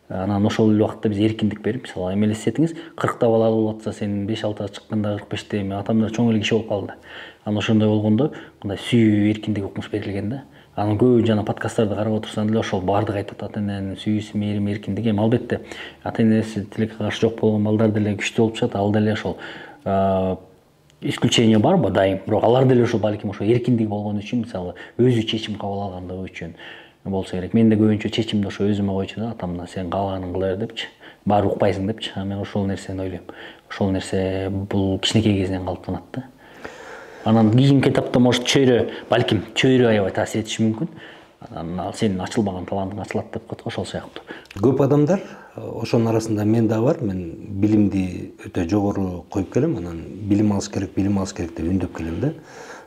Анан ошол эле убакытта биз эркиндик берип, мисалы эме элестетиңиз, 40та балалуу болуп атса, сен 5-6 чыкканда 45те эми атамдар чоң эле киши болуп калды. Анан ошондой болгондо мындай сүйүү, эркиндик укмуш берилген да. Анан көп жана подкасттарды карап отурсаң деле ошол баардык айтат, ата эненин сүйүүсү, мээрими, эркиндиги. Эми албетте ата энеси тилекке каршы жок болгон балдар деле күчтүү болуп чыгат, ал деле ошол исключение барбы дайым, бирок алар деле ошол балким ошо эркиндик болгон үчүн, мисалы өзү чечим кабыл алгандыгы үчүн болсо керек. Мен да көбүнчө чечимди ошо өзүмө койчу да, атамдан сен каалаганыңды кыла бер депчи, баары укпайсың депчи. Мен ошол нерсени ойлойм. Ошол нерсе бул кичинекей кезинен калыптанат да. Анан кийинки этапта может балким чөйрө аябай таасир этиши мүмкүн. Анан ал сенин ачылбаган талантың ачылат деп коет го, ошол сыяктуу. Көп адамдар, ошонун арасында мен да бар, мен билимди өтө жогору коюп келем, анан билим алыш керек деп үндөп келем да.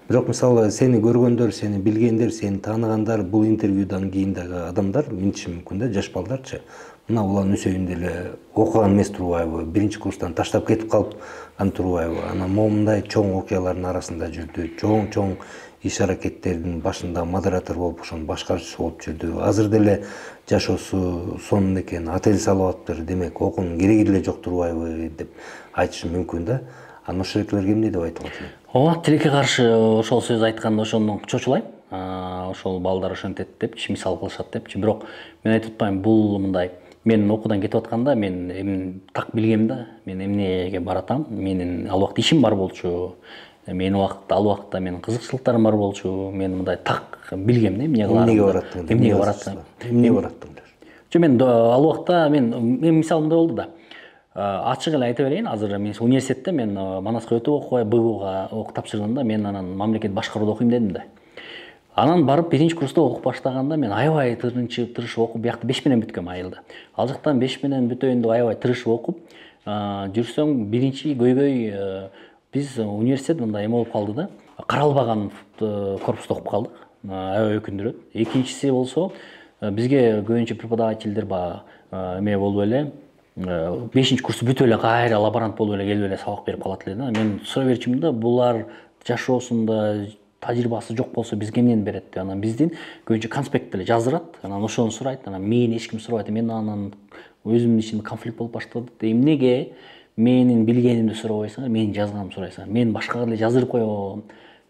Бирок мисалы сени көргөндөр, сени билгендер, сени тааныгандар, бул интервьюдан кийин дагы адамдар минтиши мүмкүн да, жаш балдарчы. Мына улан өсөйүн деле окуган эмес турбайбы, биринчи курстан таштап кетип калып турбайбы. Анан момундай чоң окуялардын арасында жүрдү, чоң иш аракеттердин башында модератор болуп, ошонун башкаруучусу болуп жүрдү. Азыр деле жашоосу сонун экен, отель салып атыптыр, демек окуунун кереги деле жок турбайбы деп айтышы мүмкүн да. Анан ошол экелерге эмне деп айтып атасың? Ооба, тилекке каршы ошол сөз айтканда ошондон чочулайм. Ошол балдар ошентет депчи, мисал кылышат депчи. Бирок мен айтып атпайм, бул мындай. Мен окуудан кетип атканда мен так билгем да, мен эмнеге баратам, менин ал убакта ишим бар болчу. Мен ал убакта менин кызыкчылыктарым бар болчу. Мен мындай так билгем да, эмне кыларымды. Эмнеге бараттым. Жо мен ал убакта мен мисалы мындай болду да. Ачык эле айта берейин, азыр мен университетте мен Манаска өтүп окубай БГУга окуп тапшырганда мен анан мамлекет башкаруууда окуйм дедим да. Анан барып биринчи курста окуп баштаганда мен аябай тырышып окуп, биякта 5 менен бүткөм айылда. Ал жактан 5 менен бүтөйүн деп аябай тырышып окуп жүрсөң, биринчи көйгөй биз университет мындай эме болуп калды да. каралбаган корпуста окуп калдык. Аябай өкүндүрөт. Экинчиси болсо бизге көбүнчө преподавательдер баягы эме болуп эле 5 курс бүтүп эле кайра лаборант болуп эле келип эле сабак берип калат эле да. Мен сурай берчүмүн да, булар жашоосунда тажрыйбасы жок болсо бизге эмнени берет деп. Анан биздин көбүнчө конспект эле жаздырат, анан ошону сурайт, анан мени эч ким сурабайт. Мен анан өзүмдүн ичимде конфликт болуп баштады. Эмнеге менин билгенимди сурабайсыңар, менин жазганымды сурайсыңар? Мен башкага деле жаздырып коем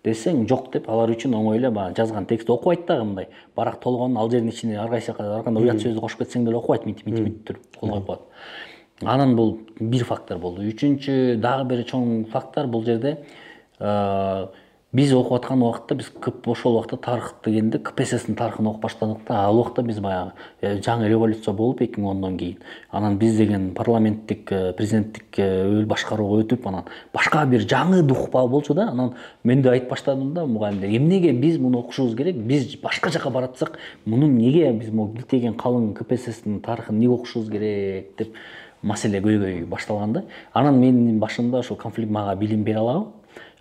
десең, жок деп, алар үчүн оңой эле баягы жазган текстти окубайт дагы мындай. Барак толгон ал жердин ичине ар кандай уят сөздү кошуп кетсең деле окубайт, мынтип туруп кол коюп коет. Анан бул бир фактор болду. Үчүнчү дагы бир чоң фактор бул жерде биз окуп аткан убакта, биз ошол убакта тарых дегенде КПССтин тарыхын окуп баштадык да. Ал убакта биз баягы жаңы революция болуп 2010дон кийин, анан биз деген парламенттик, президенттик башкарууга өтүп, анан башка бир жаңы дух болчу да. Анан мен да айтып баштадым да мугалимдер, эмнеге биз муну окушубуз керек? Биз башка жака баратсак, мунун неге биз могу билтеген калың КПССтин тарыхын неге окушубуз керек деп маселе көйгөй башталган да. Анан менин башымда ошол конфликт мага билим бере алабы?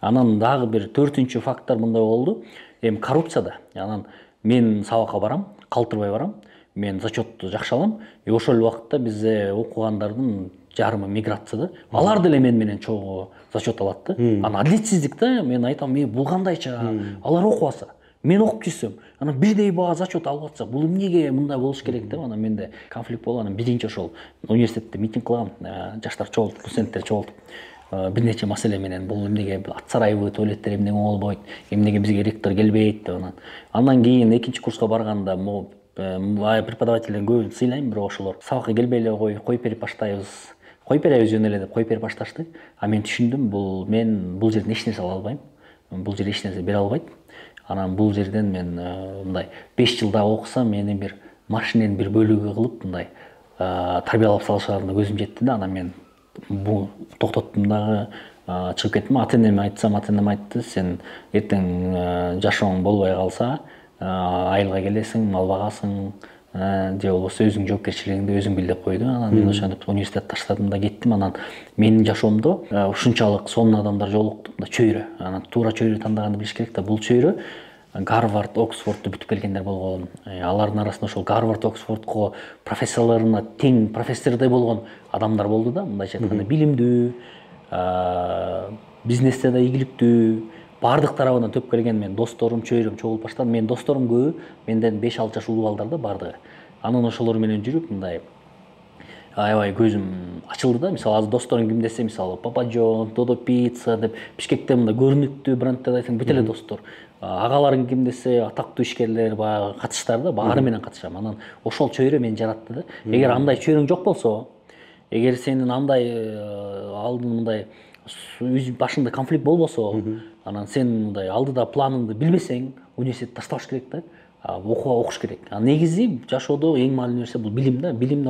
Анан дагы бир төртүнчү фактор мындай болду. Эми коррупцияда. Анан мен сабакка барам, калтырбай барам. Мен зачетту жакшы алам. Ошол убакытта бизде окугандардын жарымы миграцияда. Алар деле мен менен чогуу зачет алат да. Анан адилетсиздик да. Мен айтам, бул кандайча? Алар окубаса, мен окуп жүрсөм, анан бирдей баа зачет алып атсак, бул эмнеге мындай болуш керек деп. Анан менде конфликт болуп, анан биринчи ошол университетте митинг кылгам, жаштар чогултуп, студенттер чогултуп, бир нече маселе менен бул эмнеге ат сарайбы, туалеттер эмнеге оңолбойт, эмнеге бизге ректор келбейт деп. Андан кийин экинчи курска барганда преподавательдердин көбүн сыйлайм, бирок ошолор сабакка келбей эле коюп берип баштайбыз. Коюп беребиз жөн эле деп коюп берип башташты. А мен түшүндүм, мен бул жерден эч нерсе ала албайм. Бул жер эч нерсе бере албайт. Анан бул жерден мен мындай 5 жылда окусам, мени бир машиненин бир бөлүгү кылып мындай тарбиялап салышарына көзүм жетти да. Анан мен бул токтоттум дагы, чыгып кеттим. Ата энеме айтсам, ата энем айтты, сен эртең жашооң болбой калса, айылга келесиң, мал багасың, же болбосо өзүң жоопкерчилигиңди өзүң бил деп койду. Анан мен ошентип университет таштадым да кеттим. Анан менин жашоомдо ушунчалык сонун адамдар жолукту, да чөйрө. Анан туура чөйрө тандаганды билиш керек да. Бул чөйрө Гарвард, Оксфордду бүтүп келгендер болгон. Алардын арасында ошол Гарвард, Оксфордко профессорлоруна тең профессордой болгон адамдар болду да. Мындайча айтканда билимдүү, бизнесте да ийгиликтүү, бардык тарабынан төп келген мен досторум, чөйрөм чогулуп баштады. Менин досторум көбү менден 5-6 жаш улуу балдар да бардыгы. Анан ошолор менен жүрүп мындай аябай көзүм ачылды да. Мисалы азыр досторум ким десе, мисалы Папа Джон, Додо Пицца деп Бишкекте мындай көрүнүктүү брендтерди айтсаң бүт эле достор. Агаларым ким десе, атактуу ишкерлер, баягы катыштар да, баары менен катышам. Анан ошол чөйрө мени жаратты да. Эгер андай чөйрөң жок болсо, эгер сенин андай алдын мындай башыңда конфликт болбосо, анан сен мындай алдыда планыңды билбесең, университетти таштабаш керек да. Окуш керек. Негизи жашоодо эң маанилүү нерсе бул билим да. Билимди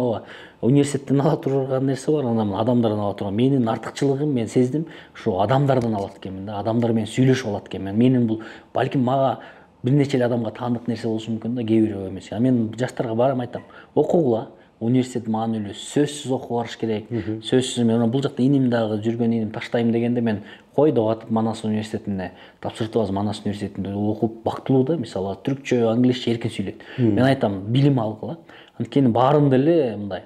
университеттен ала турган нерсе бар, анан адамдардан ала турган. Менин артыкчылыгым, мен сездим, ушу адамдардан алат экенмин да. Адамдар менен сүйлөшүп алат экенмин. Менин бул балким мага бир нече эле адамга таандык нерсе болушу мүмкүн да, кээ бирөө эмес. Мен жаштарга барам айтам, окугула. Университет маанилүү, сөзсүз окуп барыш керек. Сөзсүз мен бул жакта иним дагы жүргөн иним таштайм дегенде мен кой деп атып Манас университетине тапшыртабыз. Манас университетинде окуп бактылуу да, мисалы түркчө, англисче эркин сүйлөйт. Мен айтам, билим алгыла. Анткени баарын деле мындай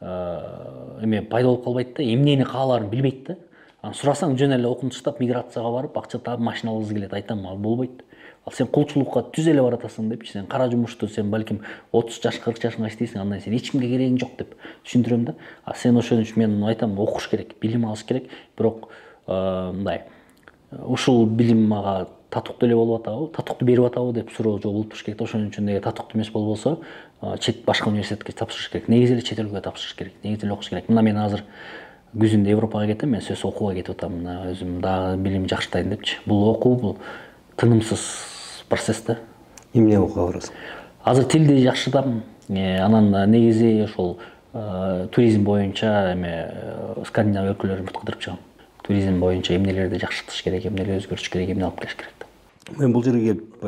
эме пайда болуп калбайт да, эмнени каалаарын билбейт да. Анан сурасаң жөн эле окуну таштап миграцияга барып, акча таап машина алгысы келет. Айтам, ал болбойт. Ал сен кулчулукка түз эле баратасың депчи. Сен кара жумушту сен балким 30 жаш, 40 жашыңа иштейсиң, андан сен эч кимге керегиң жок деп түшүндүрөм да. Сен ошон үчүн мен айтам, окуш керек, билим алыш керек. Бирок мындай ушул билим мага татыктуу эле болуп атабы, татыктуу берип атабы деп суроо жок болуп туруш керек да. Ошон үчүн татыктуу эмес болбосо, башка университетке тапшырыш керек. Негизи эле чет элге тапшырыш керек. Негизи эле окуш керек. Мына мен азыр күзүндө Европага кетем, мен сөз окууга кетип атам. Өзүм дагы билим жакшыртайын депчи. Бул окуу бул тынымсыз процесс да. Эмне окуга барасың? Азыр тилди жакшыртам. Анан негизи ошол туризм боюнча Скандинав өлкөлөрүн бүт кыдырып чыгам. Туризм боюнча эмнелерди жакшыртыш керек, эмнелерди өзгөртүш керек, эмне алып келиш керек. Мен бул жерге келип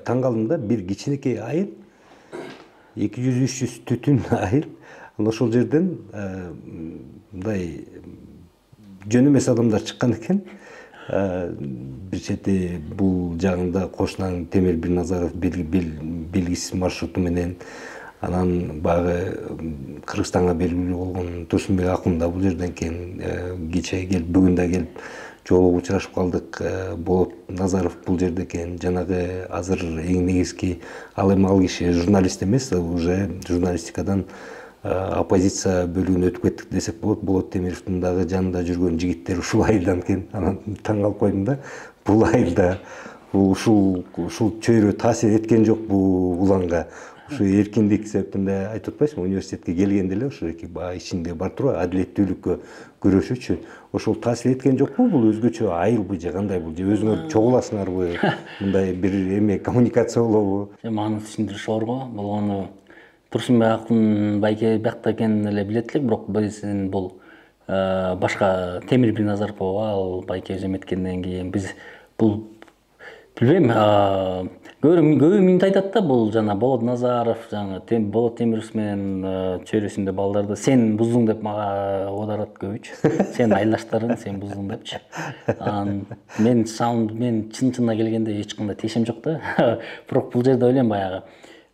таң калдым да, бир кичинекей айыл, 200-300 түтүн айыл. Ошол жерден мындай жөн эмес адамдар чыккан экен. бир чети бул жагында кошунаң Темир Бирназаров белгисиз маршруту менен, анан баягы Кыргызстанга белгилүү болгон Турсунбек Акун да бул жерден экен, кече келип, бүгүн да келип жолугуп учурашып калдык. Болот Назаров бул жерде экен, жанагы азыр эң негизги ал эми ал киши журналист эмес, уже журналистикадан оппозиция бөлүгүнө өтүп кеттик десек болот. Болот Темировдун дагы жанында жүргөн жигиттер ушул айылдан экен. Анан таң калып койдум да, бул айылда ушул чөйрө таасир эткен жок бул уланга. Ушу эркиндик себептен да айтып атпайсыңбы, университетке келгенде эле ушу баягы ичинде бар турбу, адилеттүүлүккө күрөшүүчү. Ошол таасир эткен жокпу? Бул өзгөчө айылбы же кандай, бул же өзүңөр чогуласыңарбы? Мындай бир эме коммуникация болобу? Мага түшүндүрүш оор го. Болгону Турсунбек Акун байке биякта экенин эле билет элек, бирок биздин бул башка Темир Бирназаров ал байке өзү эметкенден кийин биз бул билбейм, көбү минут айтат да, бул жана Болот Назаров, жана Болот Темиров менен чөйрөсүндө балдарды сен буздуң деп мага оодарат көбүчү. Сен айылдаштарың, сен буздуң депчи. Мен чын-чынына келгенде эч кандай тиешем жок да. Бирок бул жерде ойлойм баягы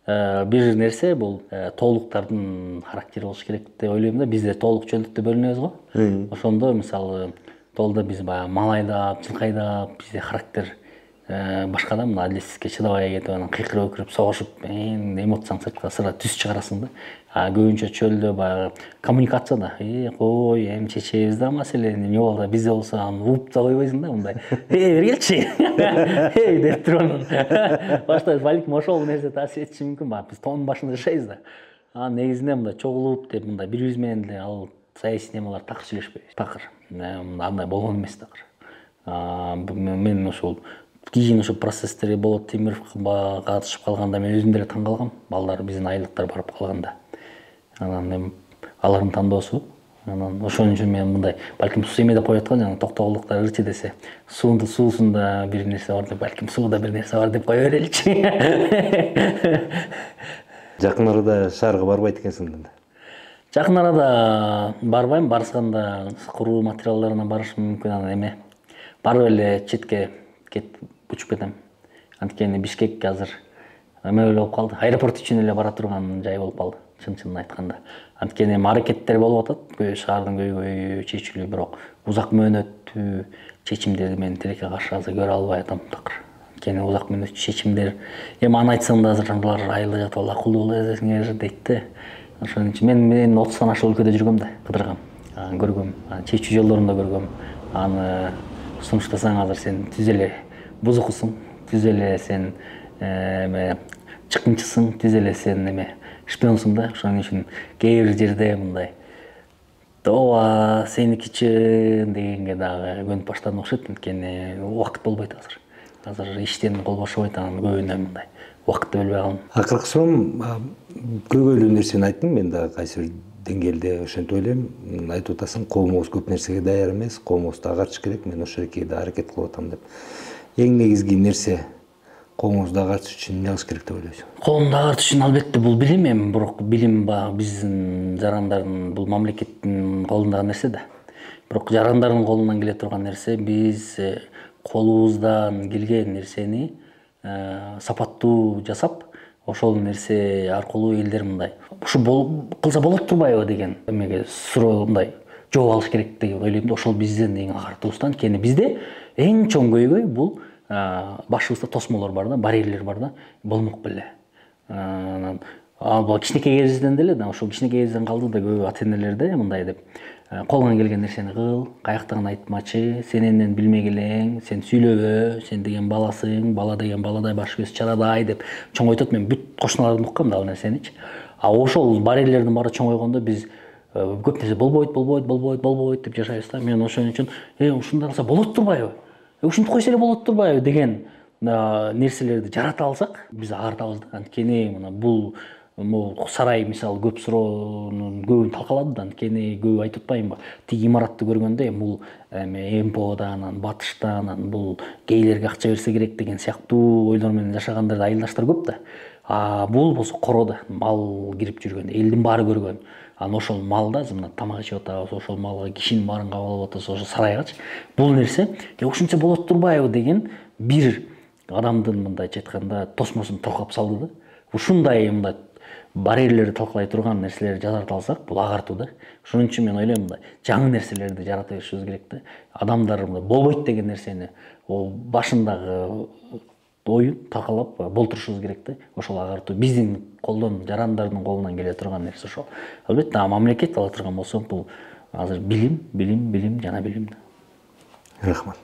бир нерсе, бул тоолуктардын характери болуш керек деп ойлойм да. Бизде тоолук чөлдүктө бөлүнөбүз го. Ошондо мисалы тоолдо биз баягы мал айдап, жылкы айдап, бизде характер башка да, мына адилетсиздикке чыдабай кетип, анан кыйкырып өкүрүп согушуп, эмотцияң сыртка сыра түз чыгарасың да. Көбүнчө чөлдө баягы коммуникацияда, кой, эми чечебиз да маселени, эмне болду, бизде болсо аны ууп да койбойсуң да, мындай. Бери келчи. Деп туруп анан башта балким ошол нерсе таасир этиши мүмкүн. Биз тоонун башында жашайбыз да. Негизинде мындай чогулуп деп, мындай бири биз менен эле ал саясий темалар такыр сүйлөшпөйбүз. Такыр. Андай болгон эмес такыр. Мен ошол кийин ошо процесстерге Болот Темировго катышып калганда мен өзүм деле таң калгам. Балдар биздин айылдыктар барып калганда. Анан эми алардын тандоосу. Анан ошон үчүн мен мындай балким суу эме деп коюп аткан, жана токтогулдуктар ырчы десе, суусунда бир нерсе бар деп, балким сууда бир нерсе бар деп кое береличи. Жакын арада шаарга барбайт экенсиң да. Жакын арада барбайм, барышканда куруу материалдарына барышым мүмкүн. Анан эме барып эле четке учуп кетем. Анткени Бишкек азыр эме болуп калды. Аэропорт үчүн эле бара турган жай болуп калды, чын-чынын айтканда. Анткени аракеттер болуп атат, шаардын көйгөйү чечилүү, бирок узак мөөнөттүү чечимдерди мен тилекке каршы азыр көрө албай атам такыр. Анткени узак мөөнөттүү чечимдер, эми аны айтсам да азыр алар айылда жатып алып акылдуу боло эсеңер дейт да. Ошон үчүн мен 30 ашыл өлкөдө жүргөм да, кыдыргам, көргөм, чечүү жолдорунда көргөм. Аны сунуштасаң азыр сен түз эле бузукусуң, түз эле сен чыккынчысың, түз эле сен шпионсуң да. Ошон үчүн кээ бир жерде мындай ооба сеникичи дегенге дагы көнүп баштадым окшойт. Анткени убакыт болбойт азыр. Азыр иштен кол бошобойт, анан көбүнө мындай убакытты бөлбөй калдым. Акыркы суроом, көйгөйлүү нерсени айттым, мен дагы кайсы бир деңгээлде ошентип ойлойм. Айтып атасың, коомубуз көп нерсеге даяр эмес, коомубузду агартыш керек, мен ошол экеде аракет кылып атам деп. Эң негизги нерсе коомубузду агартыш үчүн эмне кылыш керек деп ойлойсуң? Коомду агартыш үчүн албетте бул билим, эми бирок билим биздин жарандардын, бул мамлекеттин колундагы нерсе да. Бирок жарандардын колунан келе турган нерсе, биз колубуздан келген нерсени сапаттуу жасап, ошол нерсе аркылуу элдер мындай ушу кылса болот турбайбы деген эмеге суроо мындай жооп алыш керек деп ойлойм да. Ошол биздин эң агартуубуздан. Анткени бизде эң чоң көйгөй бул башыбызда тосмолор бар да, барьерлер бар да, болмок беле. Анан кичинекей кезибизден деле, ошол кичинекей кезибизден калды да, көп ата энелер да мындай деп колуңан келген нерсени кыл, каяктагын айтмачы, сен эмнени билмек элең, сен сүйлөбө, сен деген баласың, бала деген баладай баш көз чарадай деп чоңойтот. Мен бүт кошуналардан уккам да ал нерсеничи. Ошол барьерлердин баары чоңойгондо биз көп нерсе болбойт деп жашайбыз да. Мен ошон үчүн ушундай кылса болот турбайбы? Ушинтип койсо эле болот турбайбы деген нерселерди жарата алсак, биз агартабыз да. Анткени мына бул сарай мисалы көп суроонун көбүн талкалады да. Анткени көп айтып атпаймынбы, тиги имаратты көргөндө бул МПОдан, батыштан, бул гейлерге акча берсе керек деген сыяктуу ойлор менен жашагандар айылдаштар көп да. Бул болсо короодо мал кирип жүргөн, элдин баары көргөн. анан ошол малда мына тамак ичип атабыз, ошол малга кишинин баарын кабыл алып атабыз, ошо сарайгачы. Бул нерсе ушунча болот турбайбы деген бир адамдын мындайча айтканда тосмосун туркап салды да. Ушундай мындай барьерлерди талкалай турган нерселерди жазарта алсак, бул агартуу да. Ошон үчүн мен ойлойм мындай жаңы нерселерди жарата беришибиз керек да. Адамдар мындай болбойт деген нерсени ол башындагы оюн такалап болтурушубуз керек да. Ошол агартуу биздин колдон, жарандардын колунан келе турган нерсе ошол. Албетте мамлекет ала турган болсо бул азыр билим жана билим да. Рахмат.